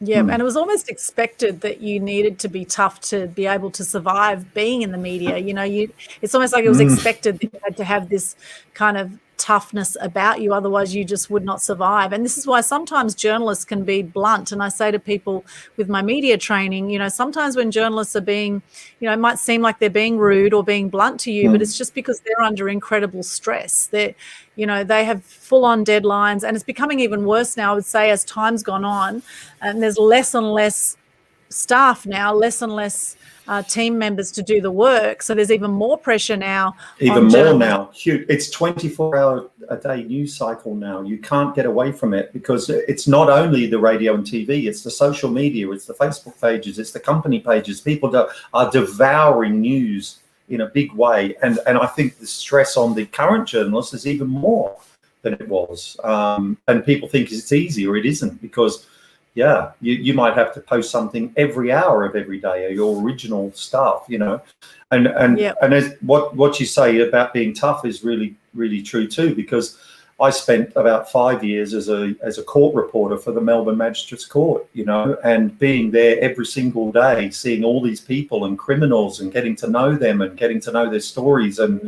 And it was almost expected that you needed to be tough to be able to survive being in the media. You know, it's almost like it was expected that you had to have this kind of toughness about you, otherwise you just would not survive. And this is why sometimes journalists can be blunt. And I say to people with my media training, you know, sometimes when journalists are being, you know, it might seem like they're being rude or being blunt to you, but it's just because they're under incredible stress. They're, you know, they have full-on deadlines, and it's becoming even worse now, I would say, as time's gone on, and there's less and less staff now, less and less team members to do the work. So there's even more pressure now. Even more now. Huge. It's 24-hour-a-day news cycle now. You can't get away from it, because it's not only the radio and TV, it's the social media, it's the Facebook pages, it's the company pages. People are devouring news in a big way. And I think the stress on the current journalists is even more than it was. And people think it's easier. It isn't, because yeah, you might have to post something every hour of every day, or your original stuff, you know, and as what you say about being tough is really, really true too, because I spent about 5 years as a court reporter for the Melbourne Magistrates Court, you know, and being there every single day, seeing all these people and criminals and getting to know them and getting to know their stories, and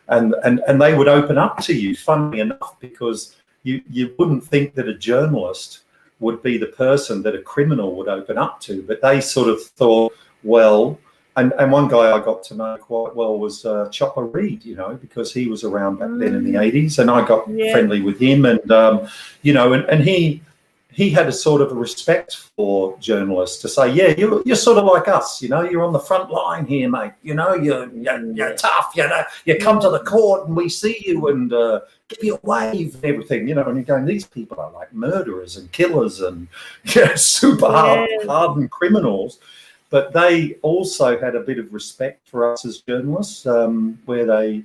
they would open up to you, funnily enough, because you wouldn't think that a journalist would be the person that a criminal would open up to, but they sort of thought, well, and one guy I got to know quite well was Chopper Reed, you know, because he was around back then in the 80s, and I got friendly with him, and you know, and he had a sort of a respect for journalists to say, yeah, you're sort of like us, you know, you're on the front line here, mate, you know, you're tough, you know, you come to the court and we see you and give you a wave and everything, you know, and you're going, these people are like murderers and killers and super hardened criminals. But they also had a bit of respect for us as journalists, where they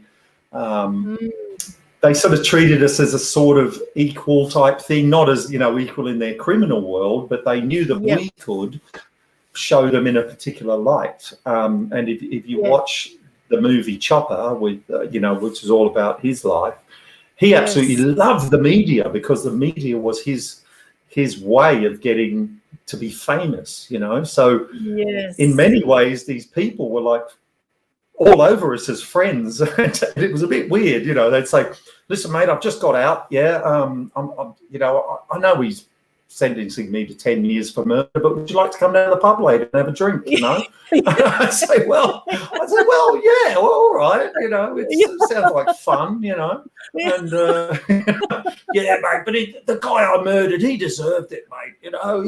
sort of treated us as a sort of equal type thing, not as, you know, equal in their criminal world, but they knew that we could show them in a particular light. And if you watch the movie Chopper, with you know, which is all about his life, he absolutely loved the media, because the media was his way of getting to be famous, you know. So in many ways, these people were like all over us as friends. And it was a bit weird, you know. They'd say, listen, mate, I've just got out. Yeah, I'm you know, I know he's sentencing me to 10 years for murder, but would you like to come down to the pub later and have a drink, you know? I'd say, well, yeah, well, all right, you know, it sounds like fun, you know. And yeah, mate, but the guy I murdered, he deserved it, mate, you know.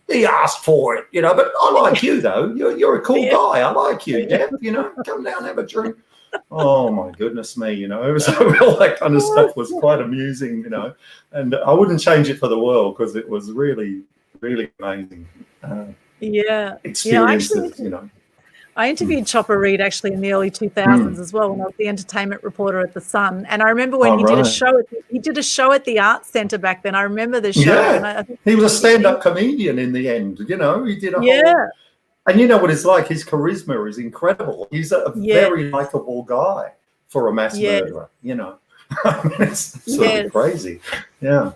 He asked for it, you know. But I like you, though. You're a cool guy. I like you, Geoff. You know, come down and have a drink. Oh my goodness me, you know. So all that kind of stuff was quite amusing, you know. And I wouldn't change it for the world, because it was really, really amazing. Experiences, you know. I interviewed Chopper Reed actually in the early 2000s as well, when I was the entertainment reporter at The Sun. And I remember when he did a show at the Arts Centre back then. I remember the show. Yeah, and he was a stand-up comedian in the end, you know. He did a whole... And you know what it's like? His charisma is incredible. He's a very likable guy for a mass murderer, you know. It's sort of crazy. Yeah.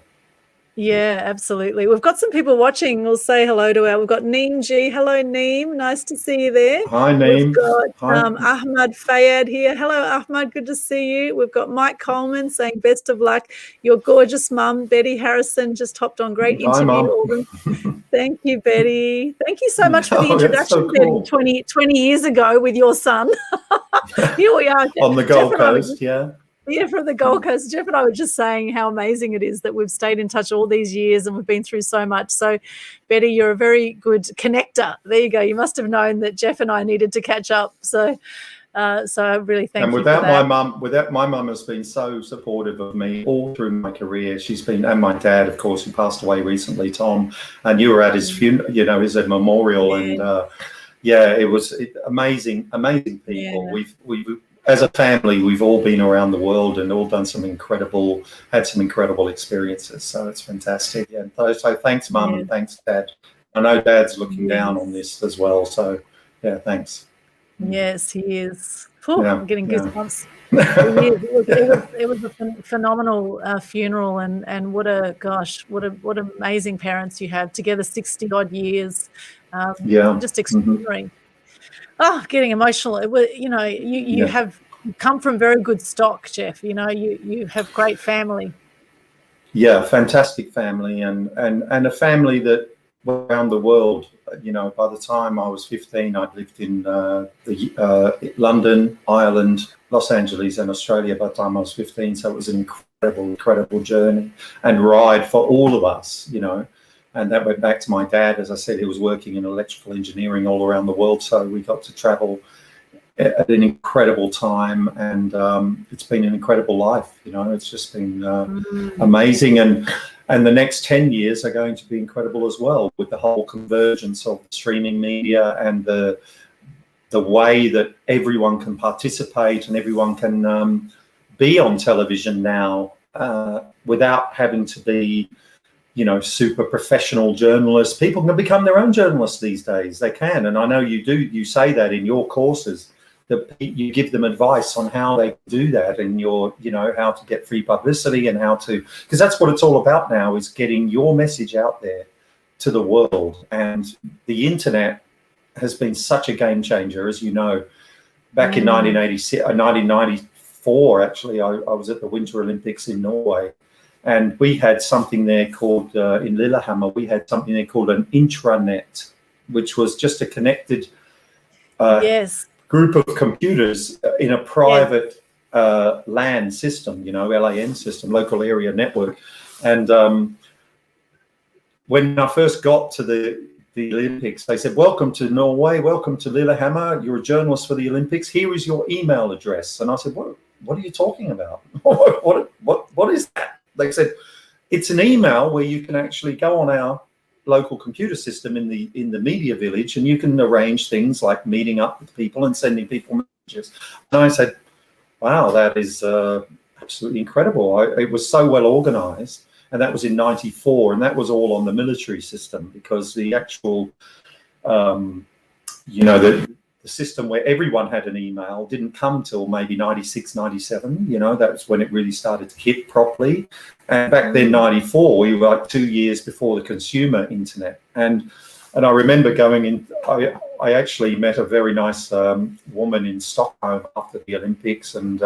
Yeah, absolutely. We've got some people watching. We'll say hello to we've got Neem G. Hello, Neem. Nice to see you there. Hi, Neem. We've got Ahmad Fayed here. Hello, Ahmad. Good to see you. We've got Mike Coleman saying best of luck. Your gorgeous mum, Betty Harrison, just hopped on. Great interview. Hi, Mum. Thank you, Betty. Thank you so much for the introduction, so cool. Betty, 20 years ago with your son. Here we are. On the Gold Coast, Yeah, from the Gold Coast. Geoff and I were just saying how amazing it is that we've stayed in touch all these years and we've been through so much. So, Betty, you're a very good connector. There you go. You must have known that Geoff and I needed to catch up. So I really thank you for that. My mum has been so supportive of me all through my career. She's been, and my dad, of course, who passed away recently, Tom, and you were at his funeral, his memorial, and it was amazing people. Yeah. We've as a family, we've all been around the world and all done had some incredible experiences. So it's fantastic. And so thanks, Mum, and thanks, Dad. I know Dad's looking down on this as well. So thanks. Yes, he is. I'm getting goosebumps. It was a phenomenal funeral, and what amazing parents you have together, 60 odd years. Just extraordinary. Oh, getting emotional. It was, you have come from very good stock, Geoff. You have great family. Yeah, fantastic family, and a family that around the world. By the time I was 15, I'd lived in London, Ireland, Los Angeles, and Australia by the time I was 15. So it was an incredible journey and ride for all of us, And that went back to my dad. As I said, he was working in electrical engineering all around the world. So we got to travel at an incredible time, and it's been an incredible life. It's just been amazing. And the next 10 years are going to be incredible as well, with the whole convergence of streaming media and the way that everyone can participate and everyone can be on television now without having to be, super professional journalists. People can become their own journalists these days. They can. And I know you do. You say that in your courses, that you give them advice on how they do that, and how to get free publicity and because that's what it's all about now, is getting your message out there to the world. And the internet has been such a game changer, as you know. Back in 1994, actually, I was at the Winter Olympics in Norway, and we had something there called, in Lillehammer, we had something there called an intranet, which was just a connected group of computers in a private LAN system, LAN system, local area network. And when I first got to the Olympics, they said, "Welcome to Norway, welcome to Lillehammer. You're a journalist for the Olympics. Here is your email address." And I said, "What are you talking about? What is that?" They said, "It's an email where you can actually go on our local computer system in the media village, and you can arrange things like meeting up with people and sending people messages." And I said, "Wow, that is absolutely incredible." It was so well organized, and that was in 94, and that was all on the military system, because the actual the system where everyone had an email didn't come till maybe 96, 97. That's when it really started to hit properly. And back then, 94, we were like 2 years before the consumer internet. And I remember going in, I actually met a very nice woman in Stockholm after the Olympics, and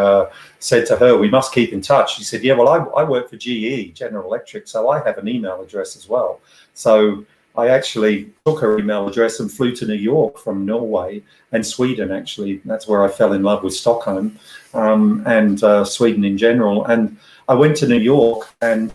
said to her, "We must keep in touch." She said, "Yeah, well, I work for GE, General Electric, so I have an email address as well." So I actually took her email address and flew to New York from Norway and Sweden, actually. That's where I fell in love with Stockholm and Sweden in general. And I went to New York, and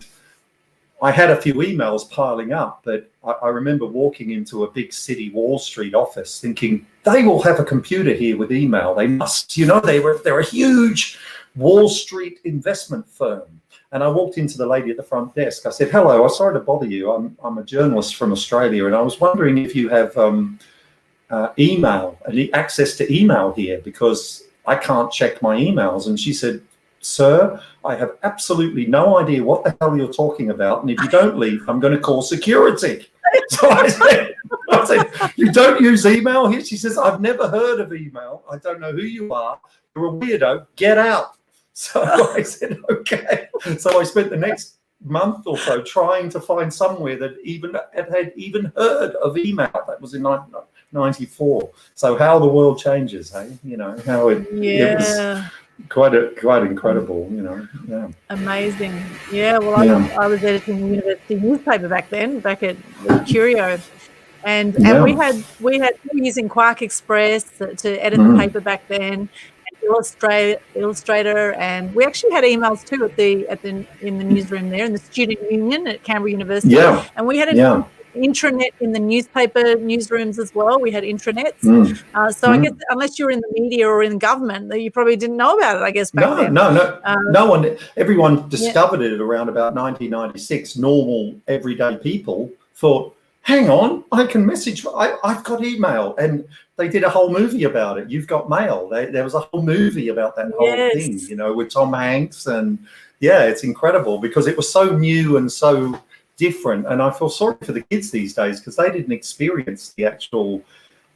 I had a few emails piling up, but I remember walking into a big city Wall Street office thinking, they will have a computer here with email. They must, they're a huge Wall Street investment firm. And I walked into the lady at the front desk. I said, "Hello, I'm sorry to bother you. I'm a journalist from Australia, and I was wondering if you have email, access to email here, because I can't check my emails." And she said, "Sir, I have absolutely no idea what the hell you're talking about, and if you don't leave, I'm going to call security." So I said, "You don't use email here?" She says, "I've never heard of email. I don't know who you are. You're a weirdo. Get out." So I said, "Okay." So I spent the next month or so trying to find somewhere that had even heard of email. That was in 94. So how the world changes, hey? How it was quite incredible, Yeah. Amazing. Yeah, well, I was editing the university newspaper back then, back at Curio. And we had using Quark Express to edit the paper back then. illustrator, and we actually had emails too in the newsroom there in the student union at Canberra University. Yeah. And we had an intranet in the newspaper newsrooms as well. We had intranets. So I guess unless you were in the media or in government, you probably didn't know about it, I guess, back then. No. Everyone discovered it around about 1996. Normal, everyday people thought, hang on, I can message. I've got email. And they did a whole movie about it. You've got mail. There was a whole movie about that whole thing, with Tom Hanks. And it's incredible because it was so new and so different. And I feel sorry for the kids these days because they didn't experience the actual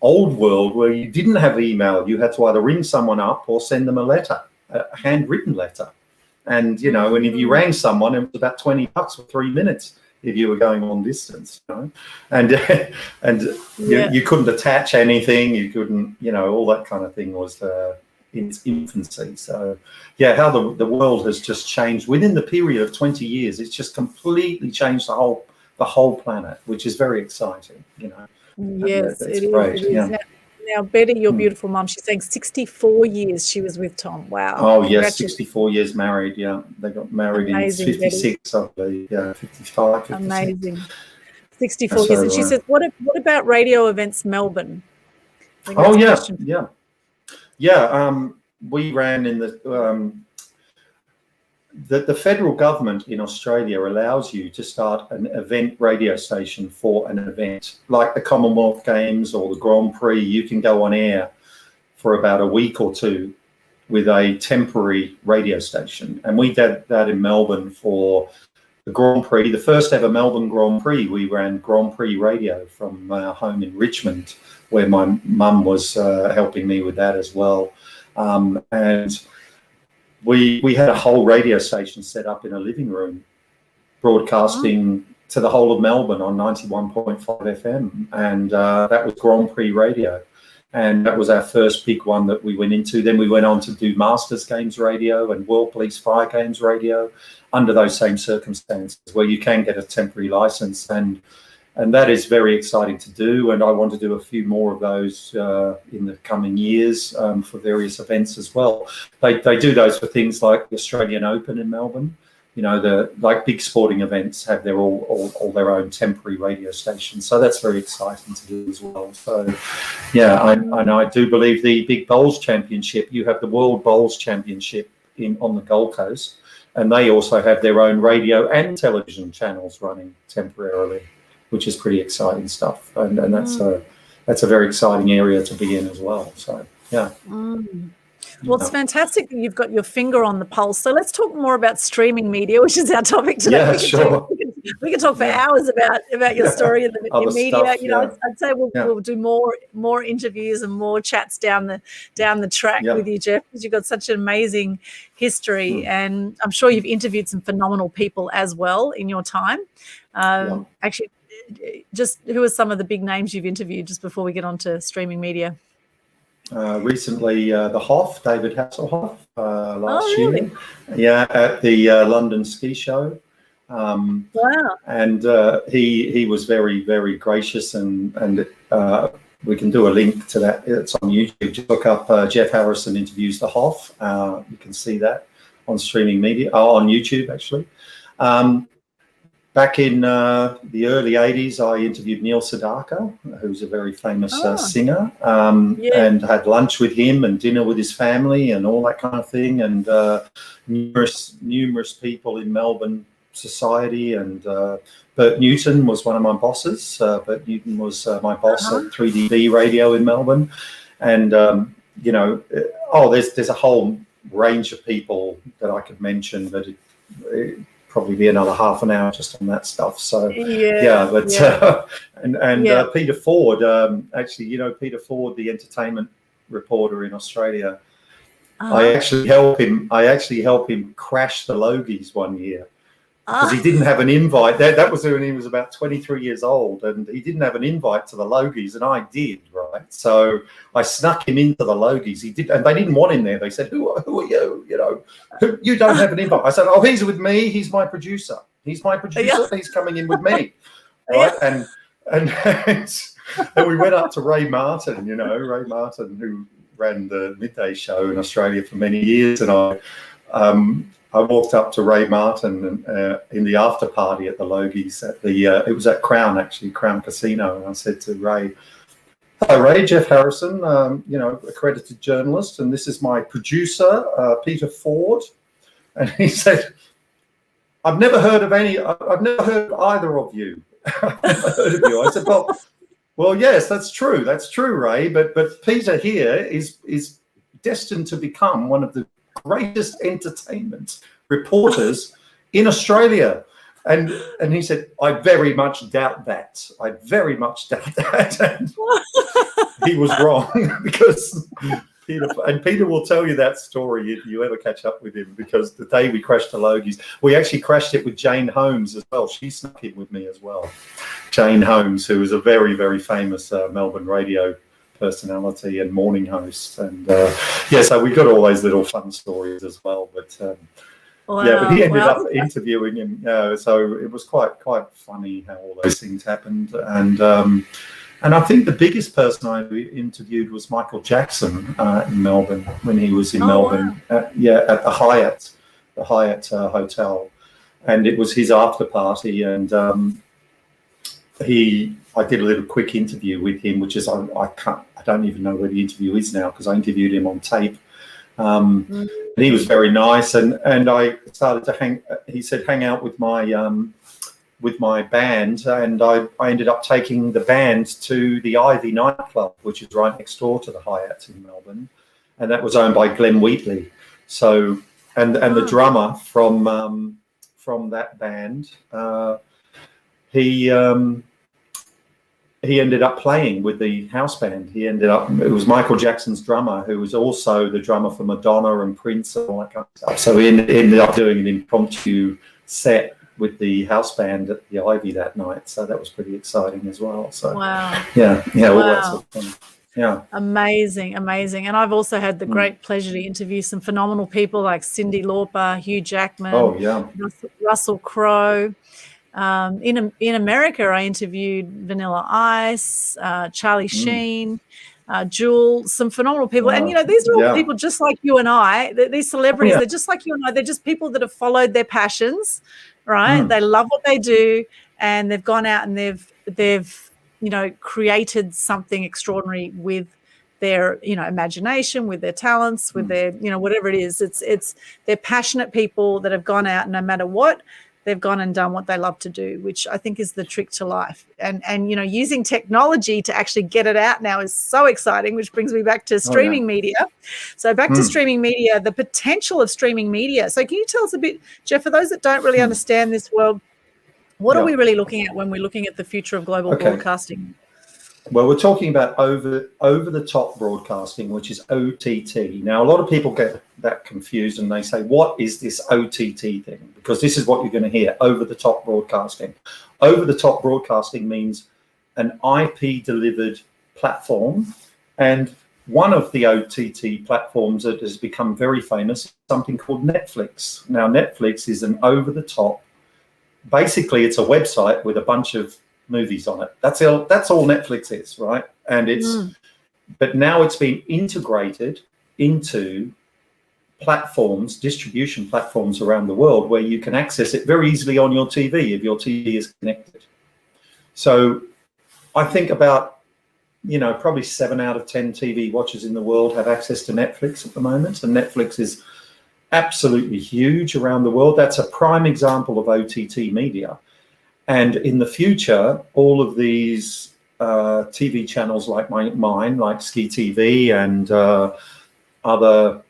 old world where you didn't have email. You had to either ring someone up or send them a letter, a handwritten letter. And, and if you rang someone, it was about $20 for 3 minutes if you were going long distance, and you couldn't attach anything. You couldn't, all that kind of thing was in its infancy. So, how the world has just changed within the period of 20 years. It's just completely changed the whole planet, which is very exciting. Yes, it's great. Now, Betty, your beautiful mum, she's saying 64 years she was with Tom. Wow. Oh, yes, 64 years married, They got married in 56, Betty. I believe, 55, 56. Amazing. 64 years. And she says, what about Radio Events Melbourne? Oh, yeah. We ran in the federal government in Australia allows you to start an event radio station for an event like the Commonwealth Games or the Grand Prix. You can go on air for about a week or two with a temporary radio station. And we did that in Melbourne for the Grand Prix, the first ever Melbourne Grand Prix. We ran Grand Prix radio from our home in Richmond, where my mum was helping me with that as well. And we had a whole radio station set up in a living room, broadcasting to the whole of Melbourne on 91.5 FM. And that was Grand Prix radio. And that was our first big one that we went into. Then we went on to do Masters Games radio and World Police Fire Games radio under those same circumstances where you can get a temporary license. And that is very exciting to do. And I want to do a few more of those in the coming years for various events as well. They do those for things like the Australian Open in Melbourne. The big sporting events have all their own temporary radio stations. So that's very exciting to do as well. So, I do believe the Big Bowls Championship, you have the World Bowls Championship on the Gold Coast, and they also have their own radio and television channels running temporarily, which is pretty exciting stuff. And that's a very exciting area to be in as well. So, Well, it's fantastic that you've got your finger on the pulse. So let's talk more about streaming media, which is our topic today. Yeah, sure. We can talk for hours about your story and your media. Stuff, I'd say we'll do more interviews and more chats down the track with you, Geoff, because you've got such an amazing history, and I'm sure you've interviewed some phenomenal people as well in your time. Actually, just who are some of the big names you've interviewed just before we get on to streaming media? Recently, the Hoff, David Hasselhoff, last year. Yeah, at the London Ski Show. Wow. And he was very, very gracious, and we can do a link to that. It's on YouTube. Just look up Geoff Harrison interviews the Hoff. You can see that on streaming media, on YouTube actually. Back in the early 80s, I interviewed Neil Sedaka, who's a very famous singer, and had lunch with him and dinner with his family and all that kind of thing. And numerous people in Melbourne society. And Bert Newton was one of my bosses. Bert Newton was my boss at 3DB Radio in Melbourne. And, there's a whole range of people that I could mention, but it probably be another half an hour just on that stuff. So Peter Ford, Peter Ford, the entertainment reporter in Australia. I actually help him crash the Logies one year because he didn't have an invite. That was when he was about 23 years old, and he didn't have an invite to the Logies, and I did, right? So I snuck him into the Logies. He did, and they didn't want him there. They said, "Who are you? You don't have an invite." I said, "Oh, he's with me. He's my producer. He's my producer. Yeah. He's coming in with me." Right? And we went up to Ray Martin, Ray ran the midday show in Australia for many years, and I walked up to Ray Martin in the after party at the Logies at the it was at Crown, actually, Crown Casino, and I said to Ray, "Hi Ray, Geoff Harrison, accredited journalist, and this is my producer, Peter Ford." And he said, I've never heard of either of you. I've never heard of you. I said, well, yes, that's true, Ray. But Peter here is destined to become one of the greatest entertainment reporters in Australia. And he said, I very much doubt that. And he was wrong, because Peter will tell you that story if you ever catch up with him, because the day we crashed the Logies, we actually crashed it with Jane Holmes as well. She snuck in with me as well. Jane Holmes, who is a very, very famous Melbourne radio personality and morning host. And so we got all those little fun stories as well. But but he ended up interviewing him. So it was quite funny how all those things happened. And I think the biggest person I interviewed was Michael Jackson in Melbourne, when he was in Melbourne. Wow. At the Hyatt Hotel, and it was his after party, and I did a little quick interview with him, which is I don't even know where the interview is now, because I interviewed him on tape. And he was very nice, and I started to hang out with my band, and I ended up taking the band to the Ivy nightclub, which is right next door to the Hyatt in Melbourne, and that was owned by Glenn Wheatley. So and the drummer from that band, he ended up playing with the house band. It was Michael Jackson's drummer, who was also the drummer for Madonna and Prince and all that kind of stuff. So he ended up doing an impromptu set with the house band at the Ivy that night. So that was pretty exciting as well. So wow. Yeah, all that sort of thing. Yeah. Amazing. And I've also had the great pleasure to interview some phenomenal people like Cyndi Lauper, Hugh Jackman, Russell Crowe. In America, I interviewed Vanilla Ice, Charlie Sheen, Jewel, some phenomenal people. And, these are all people just like you and I. These celebrities, they're just like you and I. They're just people that have followed their passions, right? They love what they do, and they've gone out and they've created something extraordinary with their, imagination, with their talents, with their, whatever it is. They're passionate people that have gone out, and no matter what, they've gone and done what they love to do, which I think is the trick to life. And using technology to actually get it out now is so exciting, which brings me back to streaming media. So back to streaming media, the potential of streaming media. So can you tell us a bit, Geoff, for those that don't really understand this world, what are we really looking at when we're looking at the future of global broadcasting? Well, we're talking about over-the-top broadcasting, which is OTT. Now, a lot of people get that confused, and they say, what is this OTT thing? Because this is what you're going to hear, over-the-top broadcasting. Over-the-top broadcasting means an IP-delivered platform, and one of the OTT platforms that has become very famous is something called Netflix. Now, Netflix is an over-the-top, basically it's a website with a bunch of movies on it. That's all Netflix is, right? And but now it's been integrated into platforms, distribution platforms around the world, where you can access it very easily on your TV if your TV is connected. So I think about, probably 7 out of 10 TV watchers in the world have access to Netflix at the moment, and Netflix is absolutely huge around the world. That's a prime example of OTT media. And in the future, all of these TV channels like mine, like Ski TV and other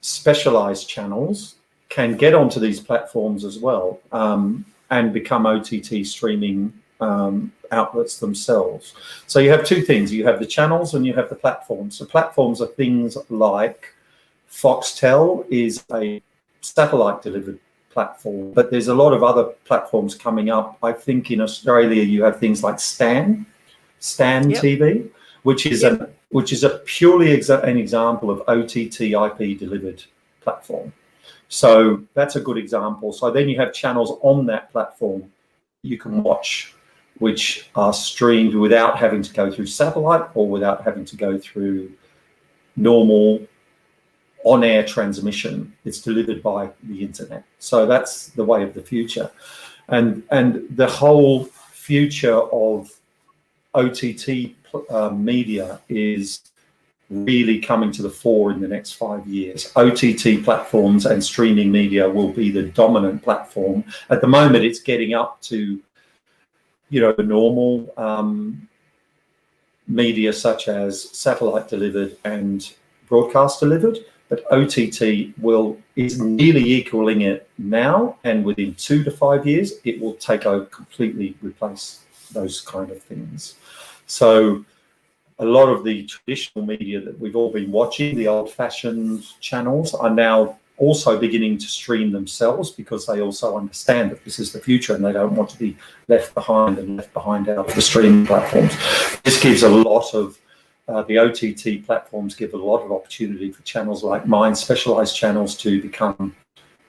specialized channels, can get onto these platforms as well and become OTT streaming outlets themselves. So you have two things. You have the channels and you have the platforms. So platforms are things like Foxtel is a satellite delivered platform, but there's a lot of other platforms coming up. I think in Australia you have things like Stan TV, which is a purely an example of OTT IP delivered platform. So that's a good example. So then you have channels on that platform you can watch, which are streamed without having to go through satellite or without having to go through normal on-air transmission. It's delivered by the internet. So that's the way of the future. And the whole future of OTT media is really coming to the fore in the next 5 years. OTT platforms and streaming media will be the dominant platform. At the moment, it's getting up to, the normal media such as satellite delivered and broadcast delivered, but OTT is nearly equaling it now, and within 2 to 5 years, it will take over, completely replace those kind of things. So a lot of the traditional media that we've all been watching, the old-fashioned channels, are now also beginning to stream themselves, because they also understand that this is the future and they don't want to be left behind out of the streaming platforms. This gives a lot of the OTT platforms give a lot of opportunity for channels like mine, specialized channels, to become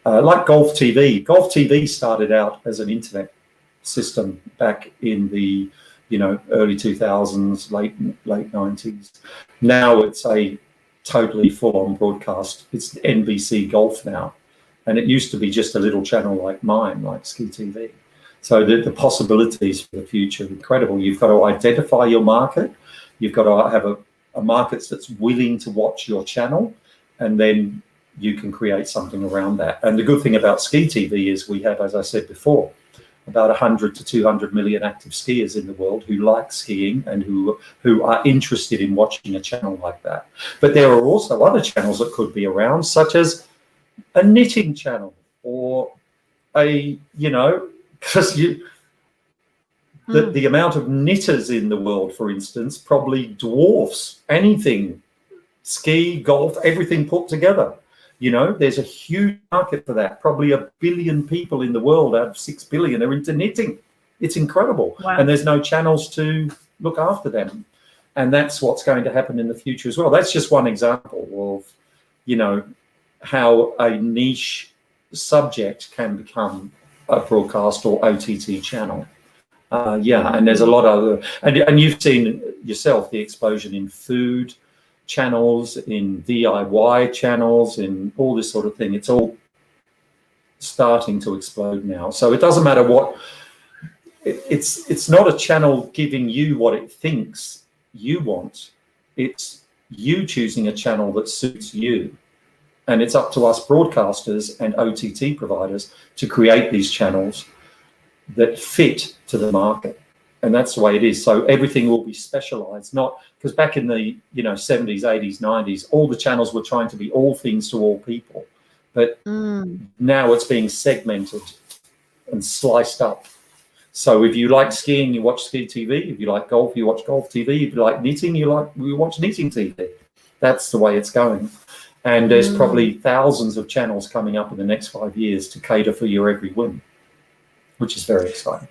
like Golf TV. Golf TV started out as an internet system back in the early 2000s, late 90s. Now it's a totally full-on broadcast. It's NBC Golf now, and it used to be just a little channel like mine, like Ski TV. So the possibilities for the future are incredible. You've got to identify your market. You've got to have a market that's willing to watch your channel, and then you can create something around that. And the good thing about Ski TV is we have, as I said before, about 100 to 200 million active skiers in the world who like skiing and who are interested in watching a channel like that. But there are also other channels that could be around, such as a knitting channel, or because the amount of knitters in the world, for instance, probably dwarfs anything, ski, golf, everything put together. There's a huge market for that. Probably 1 billion people in the world out of 6 billion are into knitting. It's incredible. Wow. And there's no channels to look after them. And that's what's going to happen in the future as well. That's just one example of, how a niche subject can become a broadcast or OTT channel. And there's a lot of other, and you've seen yourself the explosion in food channels, in DIY channels, in all this sort of thing. It's all starting to explode now. So it doesn't matter what, it's not a channel giving you what it thinks you want. It's you choosing a channel that suits you. And it's up to us broadcasters and OTT providers to create these channels that fit to the market. And that's the way it is. So everything will be specialized, not because back in the 70s, 80s, 90s, all the channels were trying to be all things to all people. But now it's being segmented and sliced up. So if you like skiing, you watch Ski TV. If you like golf, you watch Golf TV. If you like knitting, you watch Knitting TV. That's the way it's going. And there's probably thousands of channels coming up in the next 5 years to cater for your every whim, which is very exciting.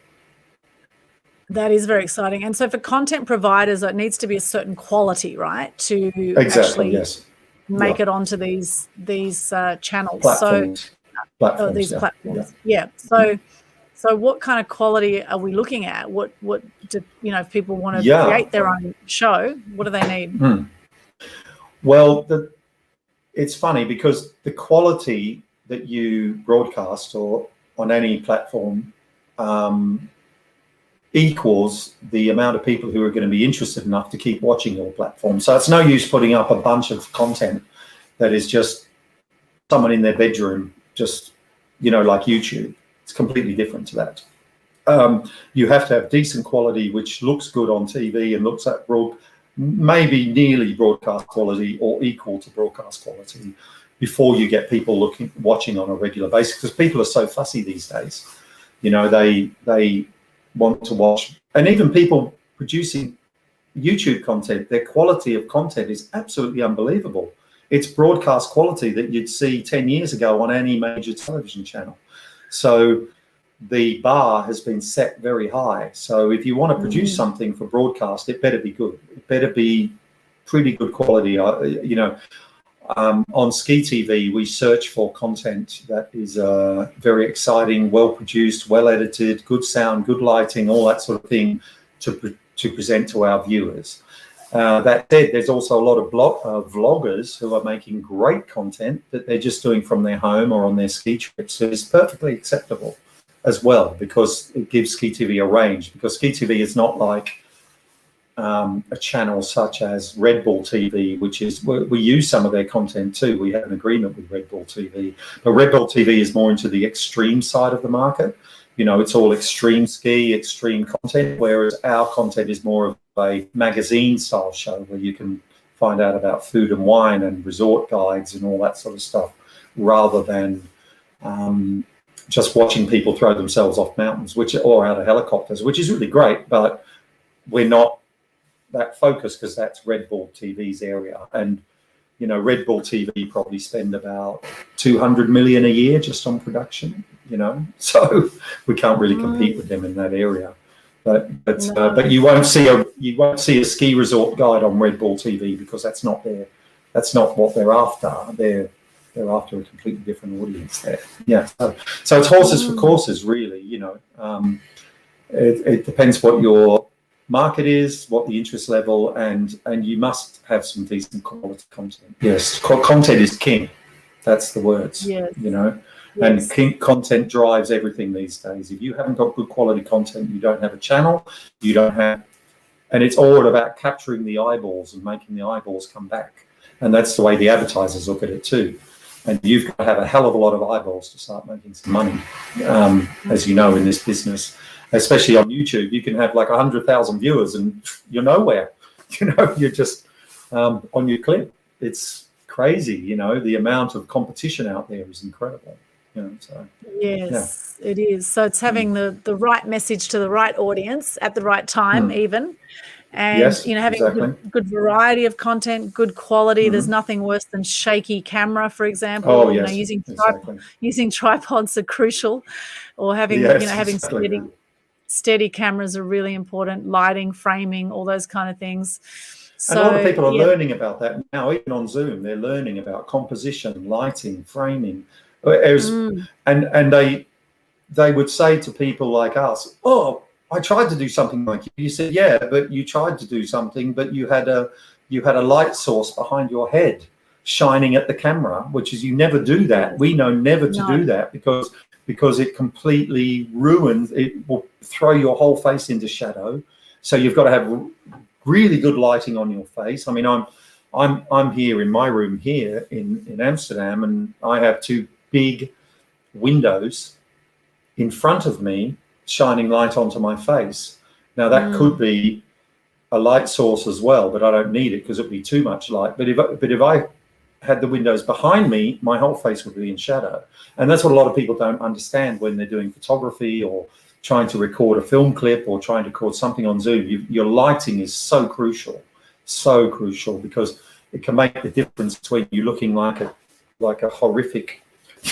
That is very exciting. And so for content providers, it needs to be a certain quality, right, to actually make it onto these channels. Platforms. These platforms. Yeah. So what kind of quality are we looking at? What do if people want to create their own show, what do they need? Well, it's funny because the quality that you broadcast or on any platform equals the amount of people who are going to be interested enough to keep watching your platform. So it's no use putting up a bunch of content that is just someone in their bedroom, just, like YouTube. It's completely different to that. You have to have decent quality, which looks good on TV and looks at maybe nearly broadcast quality or equal to broadcast quality before you get people watching on a regular basis, because people are so fussy these days. They want to watch, and even people producing YouTube content, their quality of content is absolutely unbelievable. It's broadcast quality that you'd see 10 years ago on any major television channel. So the bar has been set very high. So if you want to produce something for broadcast, it better be good. It better be pretty good quality. On Ski TV, we search for content that is very exciting, well produced, well edited, good sound, good lighting, all that sort of thing to present to our viewers. That said, there's also a lot of vloggers who are making great content that they're just doing from their home or on their ski trips. So it's perfectly acceptable as well, because it gives Ski TV a range. Because Ski TV is not like a channel such as Red Bull TV, which is, we use some of their content too. We have an agreement with Red Bull TV, but Red Bull TV is more into the extreme side of the market. You know, it's all extreme ski, extreme content, whereas our content is more of a magazine style show where you can find out about food and wine and resort guides and all that sort of stuff, rather than just watching people throw themselves off mountains, or out of helicopters, which is really great, but we're not that focused because that's Red Bull TV's area. And you know, Red Bull TV probably spend about 200 million a year just on production, you know, so we can't really compete with them in that area. But you won't see a ski resort guide on Red Bull TV, because that's not what they're after. They're after a completely different audience there. Yeah. So it's horses for courses, really. You know, it depends what your market is, what the interest level, and you must have some decent quality content. Yes, content is king. That's the words. Yes. You know, yes. And content drives everything these days. If you haven't got good quality content, you don't have a channel. You don't have, and it's all about capturing the eyeballs and making the eyeballs come back. And that's the way the advertisers look at it too. And you've got to have a hell of a lot of eyeballs to start making some money, as you know, in this business. Especially on YouTube, you can have like 100,000 viewers and you're nowhere. You know, you're just on your clip. It's crazy. You know, the amount of competition out there is incredible. You know, so yes, yeah. It is. So it's having the right message to the right audience at the right time, even, and yes, you know, having exactly. good variety of content, good quality. There's nothing worse than shaky camera, for example. Oh, yes, you know, using tripods are crucial, or having having steady cameras are really important. Lighting, framing, all those kind of things. So, and a lot of people are learning about that now, even on Zoom. They're learning about composition, lighting, framing. And they would say to people like us, "Oh, I tried to do something like you." You said, "Yeah, but you tried to do something, but you had a light source behind your head shining at the camera, which is, you never do that. We know never to do that, because it completely ruins. It will throw your whole face into shadow. So you've got to have really good lighting on your face. I mean, I'm here in my room here in Amsterdam, and I have two big windows in front of me shining light onto my face. Now that could be a light source as well, but I don't need it because it'd be too much light. But if I had the windows behind me, my whole face would be in shadow. And that's what a lot of people don't understand when they're doing photography or trying to record a film clip or trying to record something on Zoom. Your lighting is so crucial, because it can make the difference between you looking like a horrific,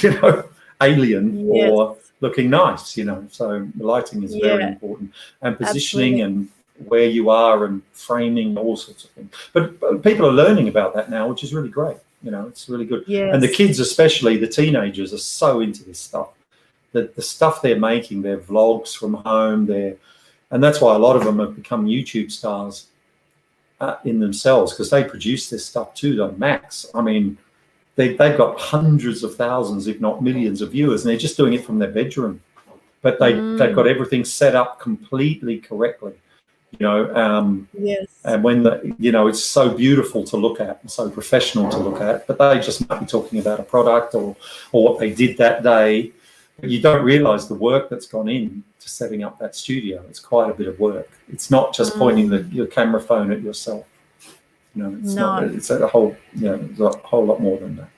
you know, alien, or looking nice, you know. So the lighting is very important, and positioning and where you are and framing, all sorts of things. But people are learning about that now, which is really great. You know, it's really good. Yes. And the kids, especially the teenagers, are so into this stuff. The stuff they're making, their vlogs from home, and that's why a lot of them have become YouTube stars in themselves, because they produce this stuff to the max. I mean, they've got hundreds of thousands, if not millions of viewers, and they're just doing it from their bedroom. But they've got everything set up completely correctly. You know, and when it's so beautiful to look at and so professional to look at, but they just might be talking about a product or what they did that day. But you don't realize the work that's gone in to setting up that studio. It's quite a bit of work. It's not just pointing your camera phone at yourself. You know, it's a whole lot more than that.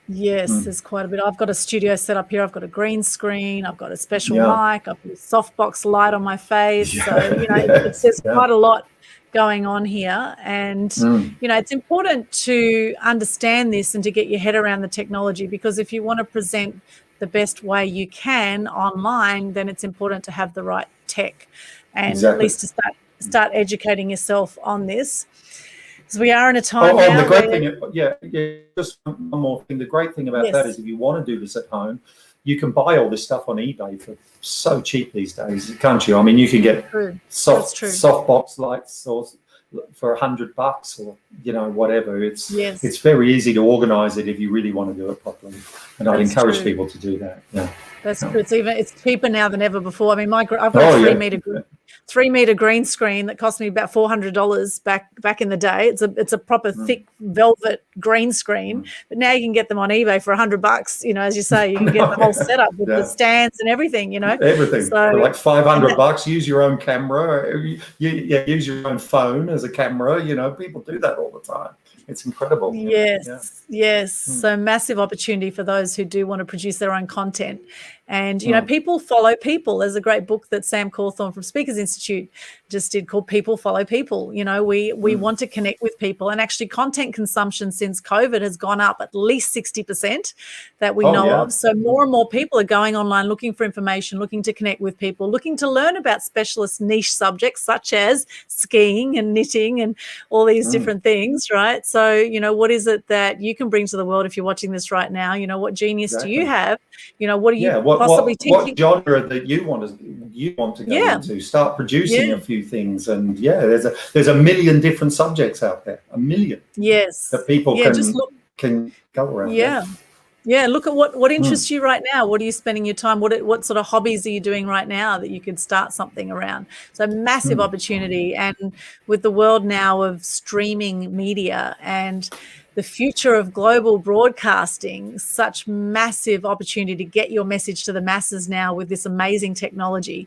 Yes, there's quite a bit. I've got a studio set up here. I've got a green screen. I've got a special mic. I've got a softbox light on my face. So, you know, there's quite a lot going on here. And, you know, it's important to understand this and to get your head around the technology, because if you want to present the best way you can online, then it's important to have the right tech and at least to start educating yourself on this. Because we are in a time now. The great thing, just one more thing. The great thing about that is, if you want to do this at home, you can buy all this stuff on eBay for so cheap these days, can't you? I mean, you can get softbox lights, or for $100 or, you know, whatever. It's very easy to organize it if you really want to do it properly. And I'd encourage people to do that. Yeah. That's true. It's cheaper now than ever before. I mean, I've got a 3-meter green screen that cost me about $400 back in the day. It's a proper thick velvet green screen, but now you can get them on eBay for $100. You know, as you say, you can get the whole setup with the stands and everything. You know, everything for like $500. Use your own camera. Use your own phone as a camera. You know, people do that all the time. It's incredible. Yes. So massive opportunity for those who do want to produce their own content. And, you know, people follow people. There's a great book that Sam Cawthorn from Speakers Institute just did called People Follow People. You know, we want to connect with people. And actually content consumption since COVID has gone up at least 60% that we know of. So more and more people are going online looking for information, looking to connect with people, looking to learn about specialist niche subjects such as skiing and knitting and all these different things, right? So, you know, what is it that you can bring to the world if you're watching this right now? You know, what genius do you have? You know, what are you possibly teaching? What genre that you want to go into? Start producing a few things, and there's a million different subjects out there. A million. Yes. That people can go around. Yeah. Look at what interests you right now. What are you spending your time? What sort of hobbies are you doing right now that you could start something around? So massive opportunity, and with the world now of streaming media and the future of global broadcasting, such massive opportunity to get your message to the masses now with this amazing technology.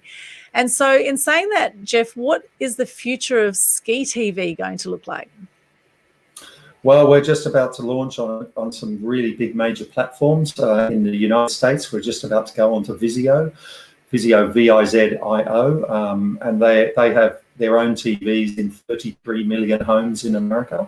And so in saying that, Geoff, what is the future of Ski TV going to look like? Well, we're just about to launch on some really big major platforms in the United States. We're just about to go onto Vizio, Vizio, and they have their own TVs in 33 million homes in America.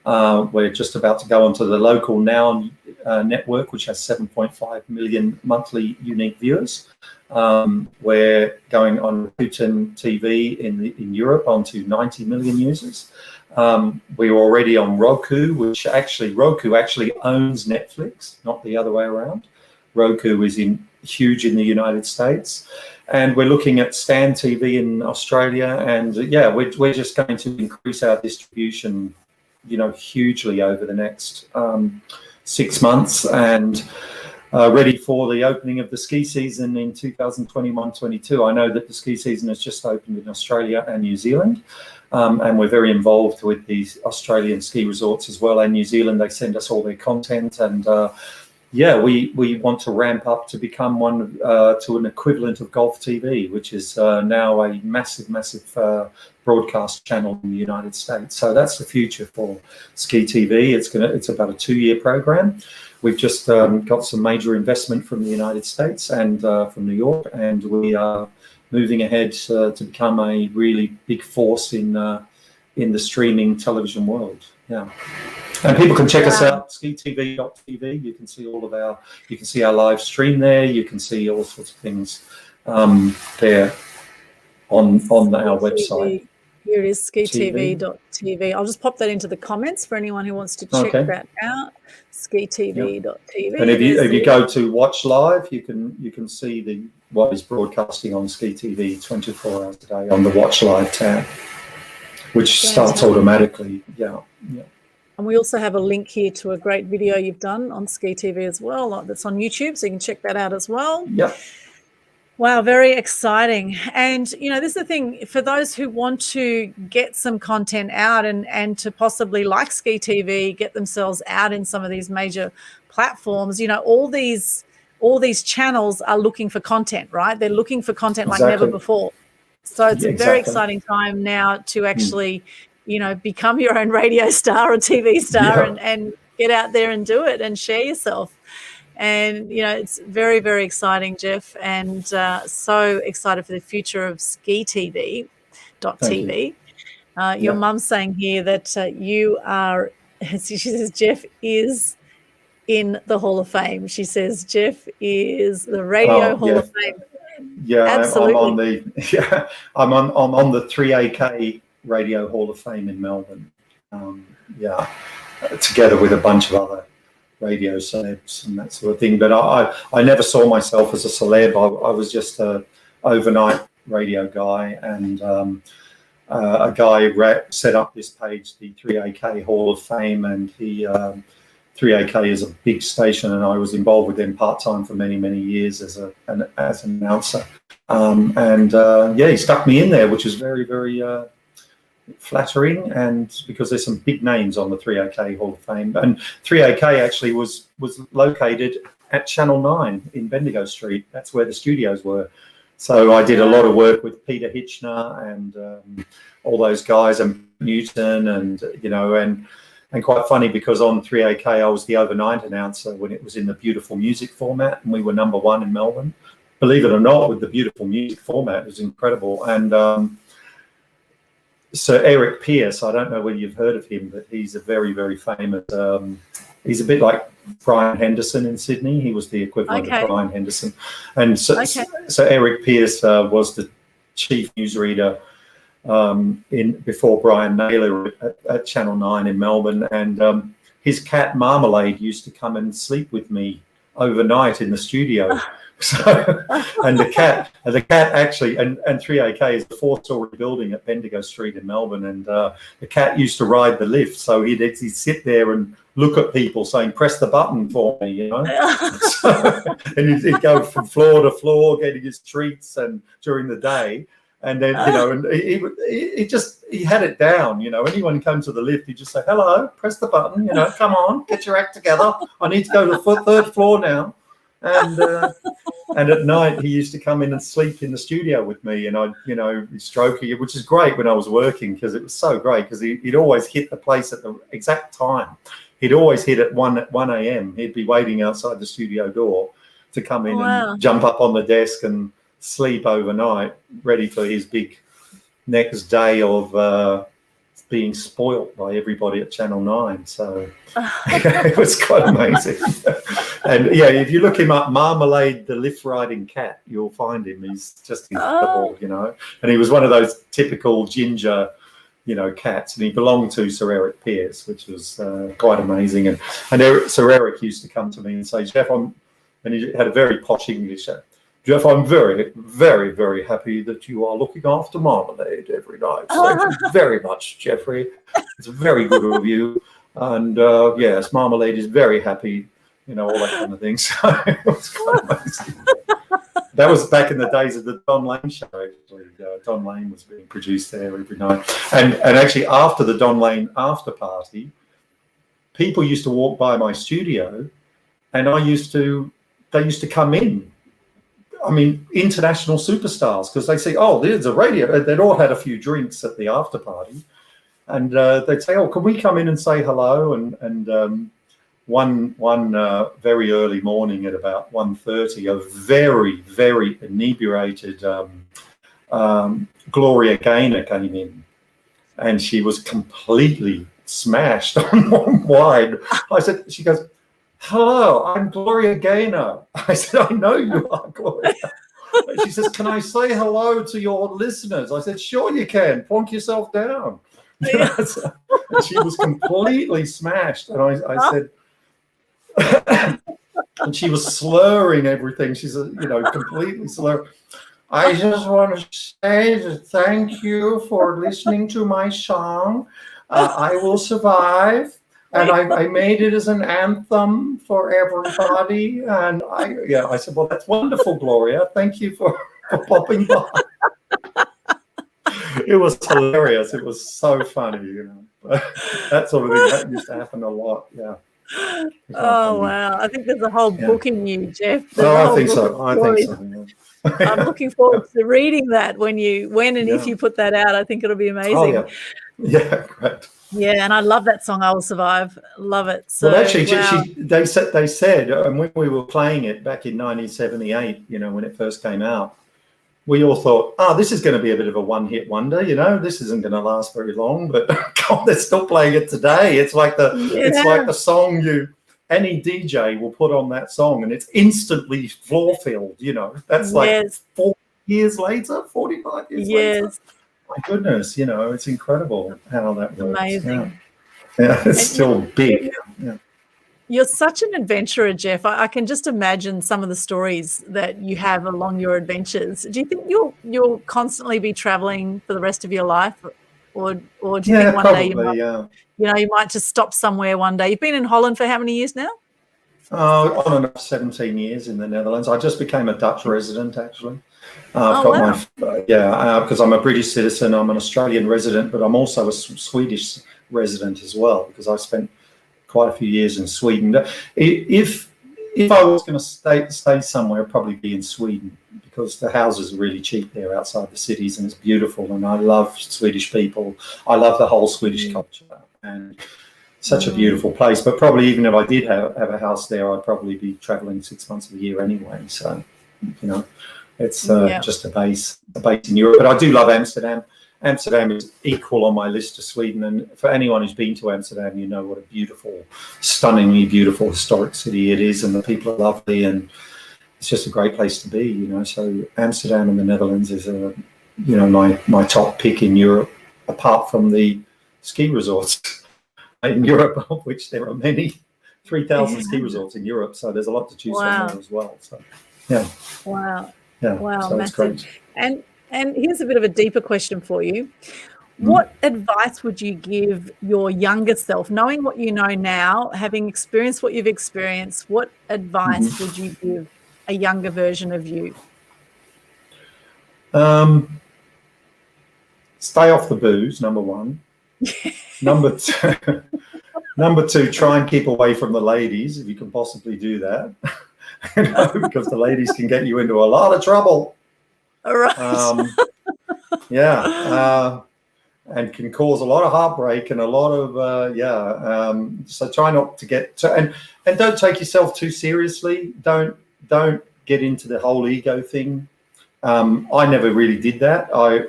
We're just about to go onto the local Now network, which has 7.5 million monthly unique viewers. We're going on Rakuten TV in Europe onto 90 million users. We're already on Roku, Roku actually owns Netflix, not the other way around. Roku is huge in the United States. And we're looking at Stan TV in Australia. And we're just going to increase our distribution, you know, hugely over the next 6 months, and ready for the opening of the ski season in 2021-22. I know that the ski season has just opened in Australia and New Zealand, and we're very involved with these Australian ski resorts as well, and New Zealand. They send us all their content, and we want to ramp up to become one to an equivalent of Golf TV, which is now a massive broadcast channel in the United States. So that's the future for Ski TV. It's about a 2-year program. We've just got some major investment from the United States and from New York, and we are moving ahead to become a really big force in the streaming television world. Yeah. And people can check us out, skitv.tv. You can see you can see our live stream there. You can see all sorts of things there on our website. Here it is, skitv.tv. I'll just pop that into the comments for anyone who wants to check that out. Skitv.tv. And if you go to watch live, you can see what is broadcasting on Ski TV 24 hours a day on the watch live tab, which starts automatically. Yeah. And we also have a link here to a great video you've done on Ski TV as well. That's on YouTube, so you can check that out as well. Yeah. Wow, very exciting. And, you know, this is the thing, for those who want to get some content out and to possibly, like Ski TV, get themselves out in some of these major platforms, you know, all these channels are looking for content, right? They're looking for content like never before. So it's a very exciting time now to actually, you know, become your own radio star or TV star and get out there and do it and share yourself. And, you know, it's very, very exciting, Geoff, and so excited for the future of skitv.tv. Your mum's saying here that you are, she says, Geoff is in the Hall of Fame. She says Geoff is the Radio Hall of Fame. Yeah, absolutely. I'm on the 3AK Radio Hall of Fame in Melbourne. Together with a bunch of other radio celebs and that sort of thing. But I never saw myself as a celeb. I was just a overnight radio guy, and a guy set up this page, the 3AK Hall of Fame, and he 3AK is a big station, and I was involved with them part-time for many, many years as an announcer. He stuck me in there, which is very, very flattering, and because there's some big names on the 3AK Hall of Fame. And 3AK actually was located at Channel 9 in Bendigo Street. That's where the studios were. So I did a lot of work with Peter Hitchner and all those guys, and Newton, and and quite funny, because on 3AK I was the overnight announcer when it was in the beautiful music format, and we were #1 in Melbourne. Believe it or not, with the beautiful music format, it was incredible. And Sir Eric Pearce, I don't know whether you've heard of him, but he's a very, very famous, he's a bit like Brian Henderson in Sydney. He was the equivalent of Brian Henderson. And so Eric Pearce was the chief newsreader before Brian Naylor at Channel 9 in Melbourne. And his cat Marmalade used to come and sleep with me overnight in the studio. So, and the cat actually, and 3AK is a 4-story building at Bendigo Street in Melbourne, and the cat used to ride the lift, so he'd sit there and look at people saying, "Press the button for me," and he'd go from floor to floor getting his treats and during the day. And then, and he had it down, anyone who comes to the lift, he'd just say, "Hello, press the button, come on, get your act together. I need to go to the 3rd floor now." And at night he used to come in and sleep in the studio with me, and I'd stroke it, which is great when I was working, because it was so great, because he'd always hit the place at the exact time. He'd always hit at 1 a.m. He'd be waiting outside the studio door to come in and jump up on the desk and sleep overnight, ready for his big next day of being spoilt by everybody at Channel 9. So it was quite amazing. And if you look him up, Marmalade the lift riding cat, you'll find him. He's just incredible, and he was one of those typical ginger cats, and he belonged to Sir Eric Pearce, which was quite amazing. And Sir Eric used to come to me and say, "Geoff, and he had a very posh English. Geoff, I'm very, very, very happy that you are looking after Marmalade every night. Thank you very much, Jeffrey. It's very good of you. And yes, Marmalade is very happy," all that kind of thing. So it was quite amazing. That was back in the days of the Don Lane show, actually. Don Lane was being produced there every night. And actually, after the Don Lane after party, people used to walk by my studio, and they used to come in. I mean, international superstars, because they say, "Oh, there's a radio." They'd all had a few drinks at the after party, and they'd say, "Oh, can we come in and say hello?" And one very early morning at about 1:30, a very, very inebriated Gloria Gaynor came in, and she was completely smashed on one wine. She goes, "Hello, I'm Gloria Gaynor." I said, "I know you are, Gloria." She says, "Can I say hello to your listeners?" I said, "Sure you can. Plonk yourself down." She was completely smashed. And I said, and she was slurring everything. She's, completely slurring. "I just want to say that thank you for listening to my song. I Will Survive. And I made it as an anthem for everybody." And I said, "Well, that's wonderful, Gloria. Thank you for popping by." It was hilarious. It was so funny, That sort of thing, that used to happen a lot, yeah. Oh, wow. I think there's a whole book in you, Geoff. I think so. I'm looking forward to reading that when and if you put that out. I think it'll be amazing. Oh, yeah, great. Yeah, and I love that song, "I Will Survive." Love it. So, well, actually, they said, and when we were playing it back in 1978, when it first came out, we all thought, "Oh, this is going to be a bit of a one-hit wonder. This isn't going to last very long." But God, they're still playing it today. It's like it's like the song any DJ will put on that song, and it's instantly floor-filled. That's like 40 years later, 45 years later. My goodness, it's incredible how that works. Amazing. Yeah, it's still big. Yeah. You're such an adventurer, Geoff. I can just imagine some of the stories that you have along your adventures. Do you think you'll constantly be traveling for the rest of your life, or do you think one day probably. Yeah. you might just stop somewhere one day? You've been in Holland for how many years now? On and off 17 years in the Netherlands. I just became a Dutch resident, actually. I've got wow. because I'm a British citizen, I'm an Australian resident, but I'm also a Swedish resident as well, because I spent quite a few years in Sweden. If I was going to stay somewhere, I'd probably be in Sweden, because the houses are really cheap there outside the cities, and it's beautiful. And I love Swedish people. I love the whole Swedish culture, and such a beautiful place. But probably even if I did have a house there, I'd probably be traveling 6 months of the year anyway. So, it's just a base in Europe. But I do love Amsterdam. Amsterdam is equal on my list to Sweden. And for anyone who's been to Amsterdam, you know what a beautiful, stunningly beautiful historic city it is. And the people are lovely, and it's just a great place to be, So Amsterdam in the Netherlands is my top pick in Europe, apart from the ski resorts in Europe, of which there are many, 3,000 ski resorts in Europe. So there's a lot to choose from there as well. So, yeah. Wow. Yeah. Wow, so massive. It's great. And here's a bit of a deeper question for you. What advice would you give your younger self, knowing what you know now, having experienced what you've experienced, what advice would you give a younger version of you? Stay off the booze, number one. Number two, try and keep away from the ladies if you can possibly do that. Because the ladies can get you into a lot of trouble. All right. And can cause a lot of heartbreak and a lot of so try not to get to, and don't take yourself too seriously. Don't get into the whole ego thing. I never really did that. I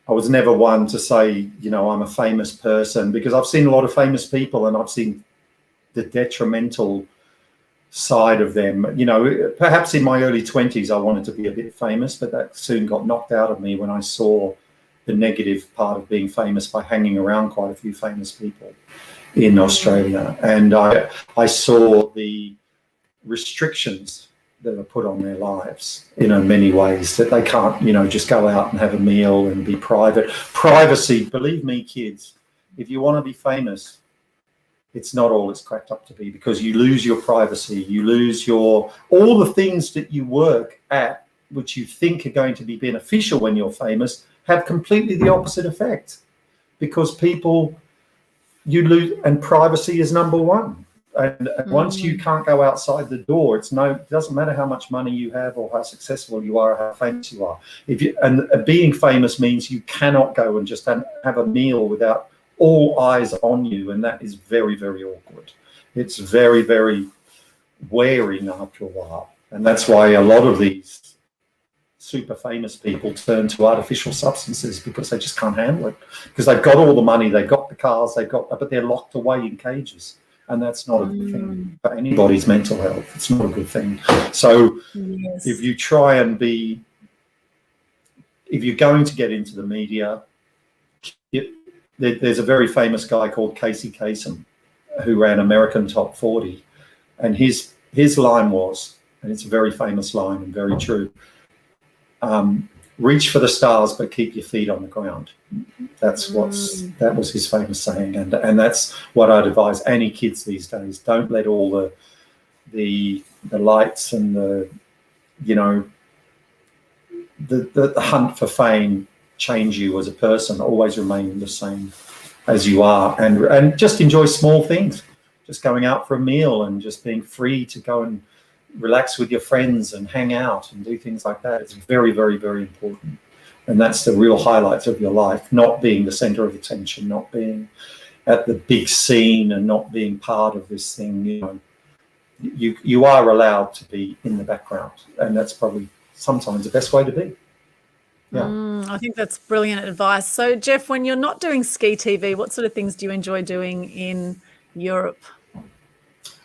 was never one to say, I'm a famous person, because I've seen a lot of famous people and I've seen the detrimental side of them. Perhaps in my early 20s, I wanted to be a bit famous, but that soon got knocked out of me when I saw the negative part of being famous by hanging around quite a few famous people in Australia. And I saw the restrictions that are put on their lives, in many ways, that they can't, just go out and have a meal and be private. Privacy, believe me, kids, if you want to be famous, it's not all it's cracked up to be, because you lose your privacy, you lose all the things that you work at, which you think are going to be beneficial when you're famous, have completely the opposite effect, because you lose, and privacy is number one. And once you can't go outside the door, it doesn't matter how much money you have or how successful you are or how famous you are. And being famous means you cannot go and just have a meal without all eyes on you, and that is very, very awkward. It's very, very wearing after a while, and that's why a lot of these super famous people turn to artificial substances, because they just can't handle it, because they've got all the money, they've got the cars, but they're locked away in cages, and that's not a good thing for anybody's mental health. It's not a good thing. So if you try and if you're going to get into the media, there's a very famous guy called Casey Kasem who ran American Top 40, and his line was, and it's a very famous line and very true, reach for the stars but keep your feet on the ground. That was his famous saying, and that's what I'd advise any kids these days. Don't let all the lights and the hunt for fame change you as a person. Always remain the same as you are, and just enjoy small things, just going out for a meal and just being free to go and relax with your friends and hang out and do things like that. It's very, very, very important, and that's the real highlights of your life, not being the center of attention, not being at the big scene, and not being part of this thing. You are allowed to be in the background, and that's probably sometimes the best way to be. Yeah. I think that's brilliant advice. So, Geoff, when you're not doing ski TV, what sort of things do you enjoy doing in Europe?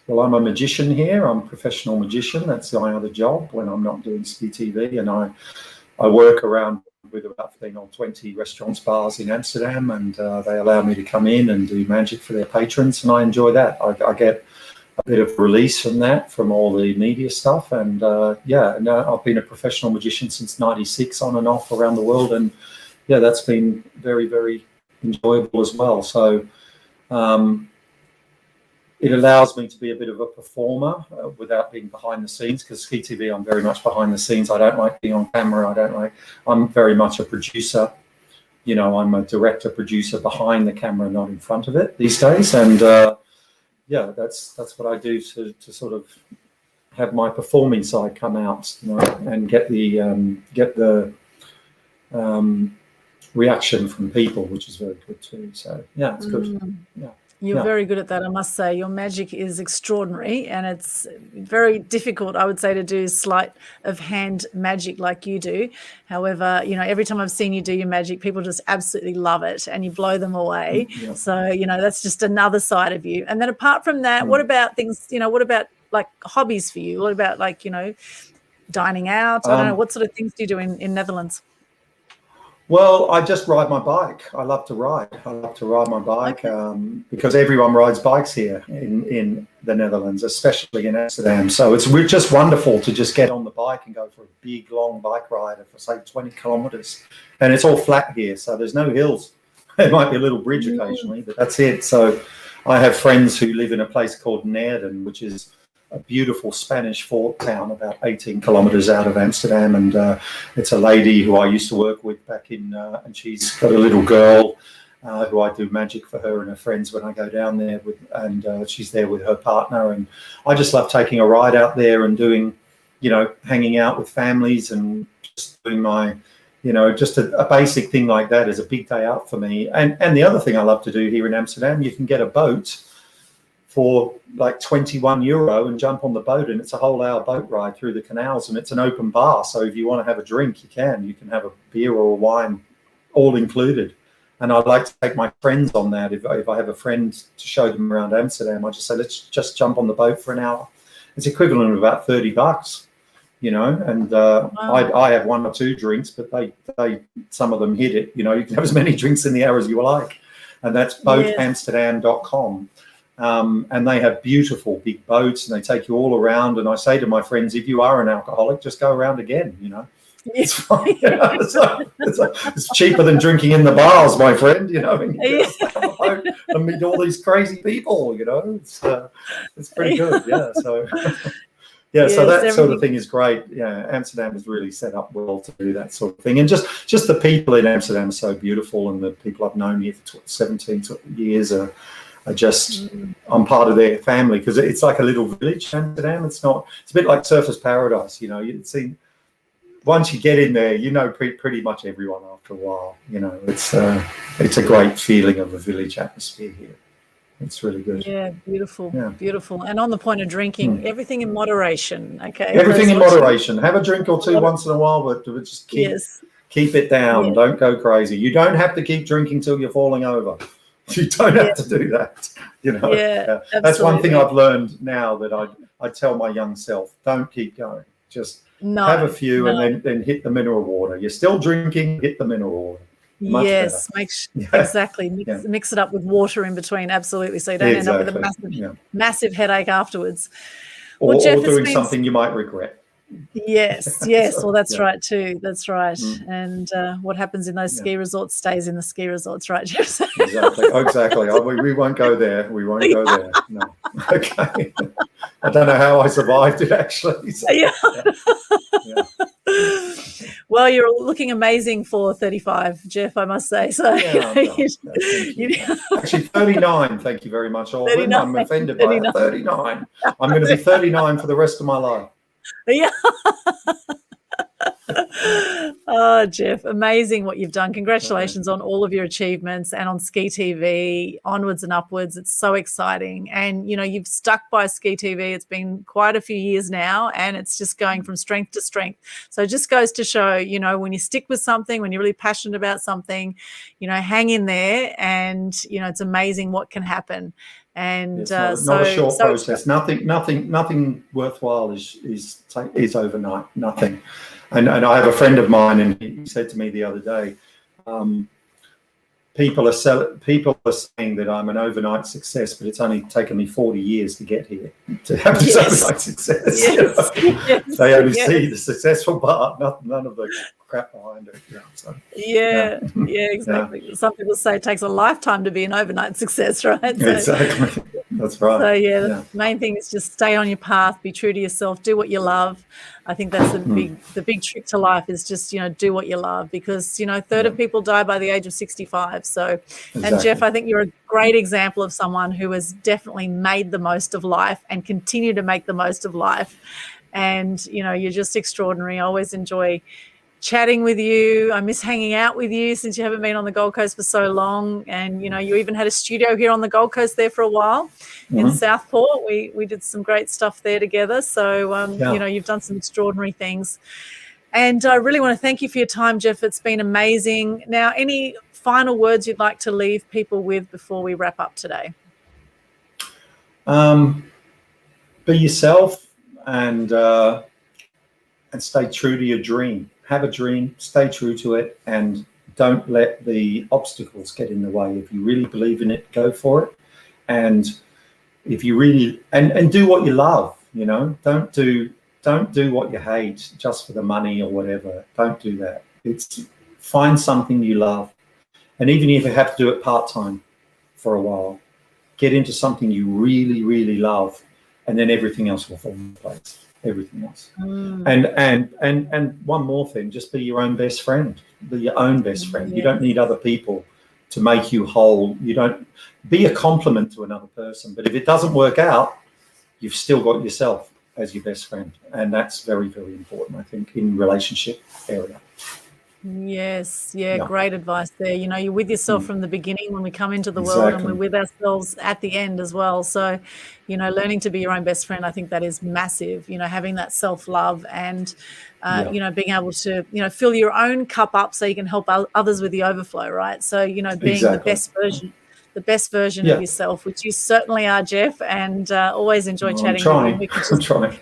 Well, I'm a magician here. I'm a professional magician. That's my other job when I'm not doing ski TV, and I work around with about 15 or 20 restaurants, bars in Amsterdam, and they allow me to come in and do magic for their patrons, and I enjoy that. I get a bit of release from that, from all the media stuff, and I've been a professional magician since '96, on and off around the world, and yeah, that's been very, very enjoyable as well. So it allows me to be a bit of a performer without being behind the scenes, because Ski TV, I'm very much behind the scenes. I don't like being on camera. I'm very much a producer. You know, I'm a director, producer behind the camera, not in front of it these days. And that's what I do to sort of have my performing side come out, you know, and get the reaction from people, which is very good too. So yeah, it's good. Yeah. You're very good at that, I must say. Your magic is extraordinary, and it's very difficult, I would say, to do sleight of hand magic like you do. However, you know, every time I've seen you do your magic, people just absolutely love it, and you blow them away. Yeah. So, you know, that's just another side of you. And then apart from that, what about things, you know, what about like hobbies for you? What about like, you know, dining out? I don't know, what sort of things do you do in Netherlands? Well, I just ride my bike. I love to ride. My bike because everyone rides bikes here in the Netherlands, especially in Amsterdam. So it's just wonderful to just get on the bike and go for a big, long bike ride for, say, 20 kilometers. And it's all flat here, so there's no hills. There might be a little bridge occasionally, but that's it. So I have friends who live in a place called Naarden, which is a beautiful Spanish fort town about 18 kilometers out of Amsterdam, and it's a lady who I used to work with back in, and she's got a little girl who I do magic for her and her friends when I go down there with, and she's there with her partner, and I just love taking a ride out there and doing, you know, hanging out with families and just doing my, you know, just a basic thing like that is a big day out for me. And the other thing I love to do here in Amsterdam, you can get a boat for like €21 and jump on the boat, and it's a whole hour boat ride through the canals, and it's an open bar. So if you want to have a drink, you can have a beer or a wine, all included. And I like to take my friends on that. If I have a friend to show them around Amsterdam, I just say, let's just jump on the boat for an hour. It's equivalent of about $30, you know, and wow. I have one or two drinks, but they some of them hit it. You know, you can have as many drinks in the hour as you like. And that's boatamsterdam.com. And they have beautiful big boats, and they take you all around. And I say to my friends, if you are an alcoholic, just go around again, you know. It's fine, you know? It's cheaper than drinking in the bars, my friend, you know. And you get on the boat and meet all these crazy people, you know. It's pretty good, yeah. So so that sort of thing is great. Yeah, Amsterdam is really set up well to do that sort of thing. And just the people in Amsterdam are so beautiful, and the people I've known here for 17 years are just, I'm part of their family, because it's like a little village, Amsterdam. It's a bit like Surfer's Paradise, you know. You'd see, once you get in there, you know pretty much everyone after a while, you know. It's a great feeling of a village atmosphere here. It's really good. Yeah, beautiful, beautiful. And on the point of drinking, everything in moderation, okay? Everything in moderation. Have a drink or two once in a while, but just keep it down. Yeah. Don't go crazy. You don't have to keep drinking till you're falling over. You don't have to do that, you know. That's one thing I've learned now, that I tell my young self, don't keep going. Just have a few and then hit the mineral water. You're still drinking, hit the mineral water. Much better. Exactly. Mix it up with water in between, absolutely, so you don't end up with a massive headache afterwards. Or doing something you might regret. Yes. Well, that's right too. That's right. And what happens in those ski resorts stays in the ski resorts, right, Geoff? Exactly. We won't go there. No. Okay. I don't know how I survived it, actually. So, Well, you're looking amazing for 35, Geoff, I must say. So actually 39. Thank you very much, Aldwyn. I'm offended by 39. I'm going to be 39 for the rest of my life. Yeah. Oh, Geoff, amazing what you've done. Congratulations on all of your achievements, and on Ski TV, onwards and upwards. It's so exciting. And, you know, you've stuck by Ski TV. It's been quite a few years now, and it's just going from strength to strength. So it just goes to show, you know, when you stick with something, when you're really passionate about something, you know, hang in there, and, you know, it's amazing what can happen. And It's not a short process. Nothing worthwhile is overnight. Nothing. And I have a friend of mine, and he said to me the other day, people are saying that I'm an overnight success, but it's only taken me 40 years to get here to have this overnight success. Yes. Yes. They only see the successful part, none of the crap behind it. So, Exactly. Yeah. Some people say it takes a lifetime to be an overnight success, right? So, exactly. That's right. So the main thing is just stay on your path, be true to yourself, do what you love. I think that's the big trick to life is just, do what you love, because, a third of people die by the age of 65. So, and Geoff, I think you're a great example of someone who has definitely made the most of life and continue to make the most of life. And, you're just extraordinary. I always enjoy chatting with you. I miss hanging out with you since you haven't been on the Gold Coast for so long. And, you even had a studio here on the Gold Coast there for a while in Southport. We did some great stuff there together. So, you've done some extraordinary things. And I really want to thank you for your time, Geoff. It's been amazing. Now, any final words you'd like to leave people with before we wrap up today? Be yourself and stay true to your dream. Have a dream, stay true to it, and don't let the obstacles get in the way. If you really believe in it, go for it. And if you really and do what you love, don't do what you hate just for the money or whatever. Don't do that. Find something you love. And even if you have to do it part-time for a while, get into something you really, really love, and then everything else will fall into place. Everything else. And one more thing, just be your own best friend. Be your own best friend. You don't need other people to make you whole. You don't be a compliment to another person, but if it doesn't work out, you've still got yourself as your best friend, and that's very, very important, I think, in relationship area. Yes, great advice there. You're with yourself from the beginning when we come into the world, and we're with ourselves at the end as well. So, learning to be your own best friend, I think that is massive. Having that self-love and, being able to, fill your own cup up so you can help others with the overflow, right? So, being the best version of yourself, which you certainly are, Geoff, and always enjoy chatting with you. I'm trying,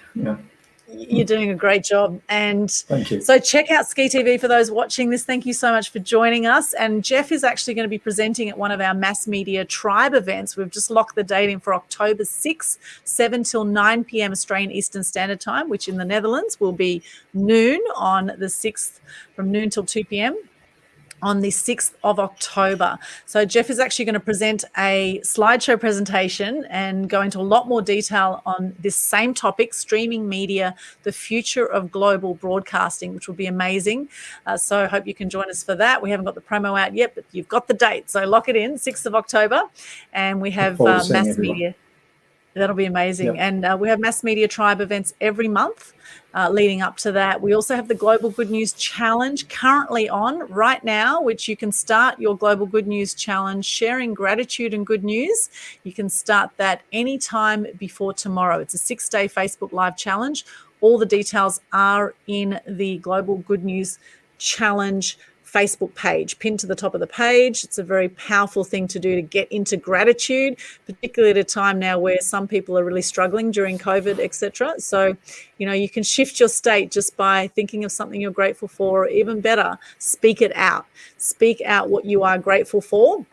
You're doing a great job. And thank you. So check out Ski TV for those watching this. Thank you so much for joining us. And Geoff is actually going to be presenting at one of our Mass Media Tribe events. We've just locked the date in for October 6th, 7 till 9 p.m. Australian Eastern Standard Time, which in the Netherlands will be noon on the 6th, from noon till 2 p.m. on the 6th of October. So Geoff is actually going to present a slideshow presentation and go into a lot more detail on this same topic, streaming media, the future of global broadcasting, which will be amazing. So I hope you can join us for that. We haven't got the promo out yet, but you've got the date. So lock it in, 6th of October. And we have Mass Media. That'll be amazing. Yep. And we have Mass Media Tribe events every month leading up to that. We also have the Global Good News Challenge currently on right now, which you can start your Global Good News Challenge sharing gratitude and good news. You can start that anytime before tomorrow. It's a 6-day Facebook Live challenge. All the details are in the Global Good News Challenge Facebook page, pinned to the top of the page. It's a very powerful thing to do to get into gratitude, particularly at a time now where some people are really struggling during COVID, etc. So, you can shift your state just by thinking of something you're grateful for, or even better, speak it out. Speak out what you are grateful for.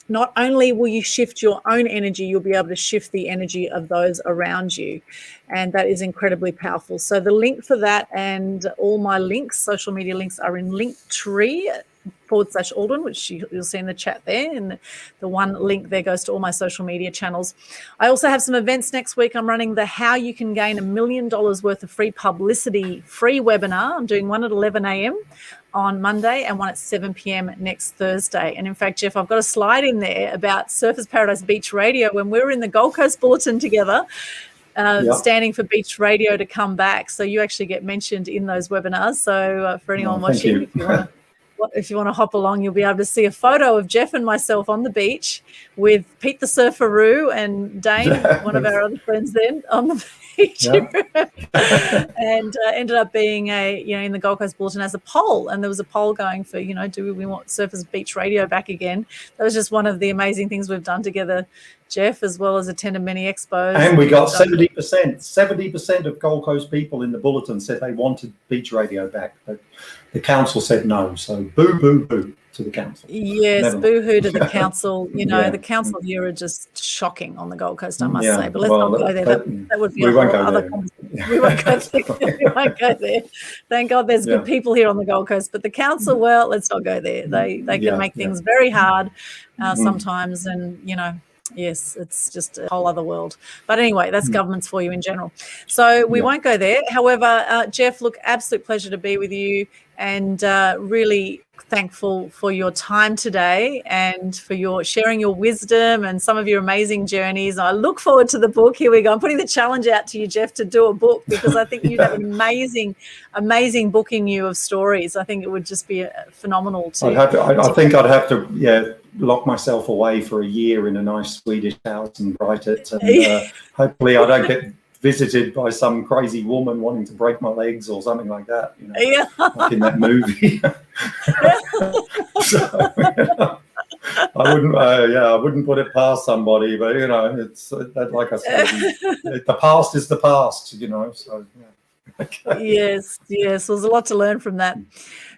Not only will you shift your own energy, you'll be able to shift the energy of those around you. And that is incredibly powerful. So the link for that and all my links, social media links, are in Linktree/Aldwyn, which you'll see in the chat there. And the one link there goes to all my social media channels. I also have some events next week. I'm running the How You Can Gain $1 Million Worth of Free Publicity free webinar. I'm doing one at 11 a.m. on Monday and one at 7 p.m. next Thursday. And in fact, Geoff, I've got a slide in there about Surfers Paradise Beach Radio when we were in the Gold Coast Bulletin together, standing for Beach Radio to come back. So you actually get mentioned in those webinars. So for anyone watching, if you want to hop along, you'll be able to see a photo of Geoff and myself on the beach with Pete the Surferoo and Dane, one of our other friends then, on the beach. And ended up being in the Gold Coast Bulletin as a poll. And there was a poll going for, do we want Surfers Beach Radio back again? That was just one of the amazing things we've done together Geoff, as well as attended many expos. And we got 70% of Gold Coast people in the bulletin said they wanted beach radio back, but the council said no. So boo, boo, boo to the council. Yes, boo-hoo to the council. The council here are just shocking on the Gold Coast, I must say. But let's not go there. That would be other conversation. We won't go there. We won't go there. Thank God there's good people here on the Gold Coast. But the council, well, let's not go there. They can make things very hard sometimes, and yes, it's just a whole other world. But anyway, that's governments for you in general. So we won't go there. However, Geoff, look, absolute pleasure to be with you, and really thankful for your time today and for your sharing your wisdom and some of your amazing journeys. I look forward to the book. Here we go. I'm putting the challenge out to you, Geoff, to do a book, because I think you'd have an amazing book in you of stories. I think it would just be phenomenal. I think I'd have to, lock myself away for a year in a nice Swedish house and write it. And hopefully I don't get visited by some crazy woman wanting to break my legs or something like that, like in that movie. So, I wouldn't put it past somebody, but it's like I said, the past is the past, so okay. Yes, there's a lot to learn from that.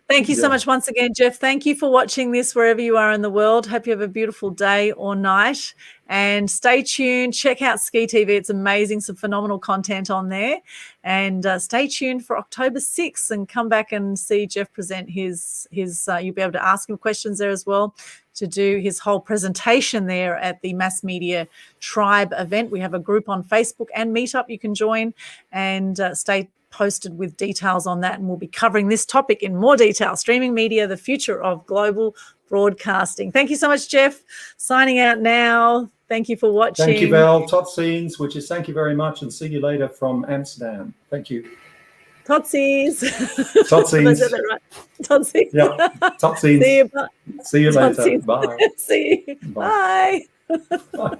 Thank you so much once again, Geoff. Thank you for watching this wherever you are in the world. Hope you have a beautiful day or night. And stay tuned. Check out Ski TV. It's amazing. Some phenomenal content on there. And stay tuned for October 6th and come back and see Geoff present his you'll be able to ask him questions there as well, to do his whole presentation there at the Mass Media Tribe event. We have a group on Facebook and Meetup you can join, and stay posted with details on that, and we'll be covering this topic in more detail. Streaming media, the future of global broadcasting. Thank you so much, Geoff. Signing out now. Thank you for watching. Thank you, Val. Tot ziens, which is thank you very much, and see you later from Amsterdam. Thank you. Totsies. Totsies. Right? Totsies. Yeah. Totsies. See you later. Bye. See you. Bye. Bye.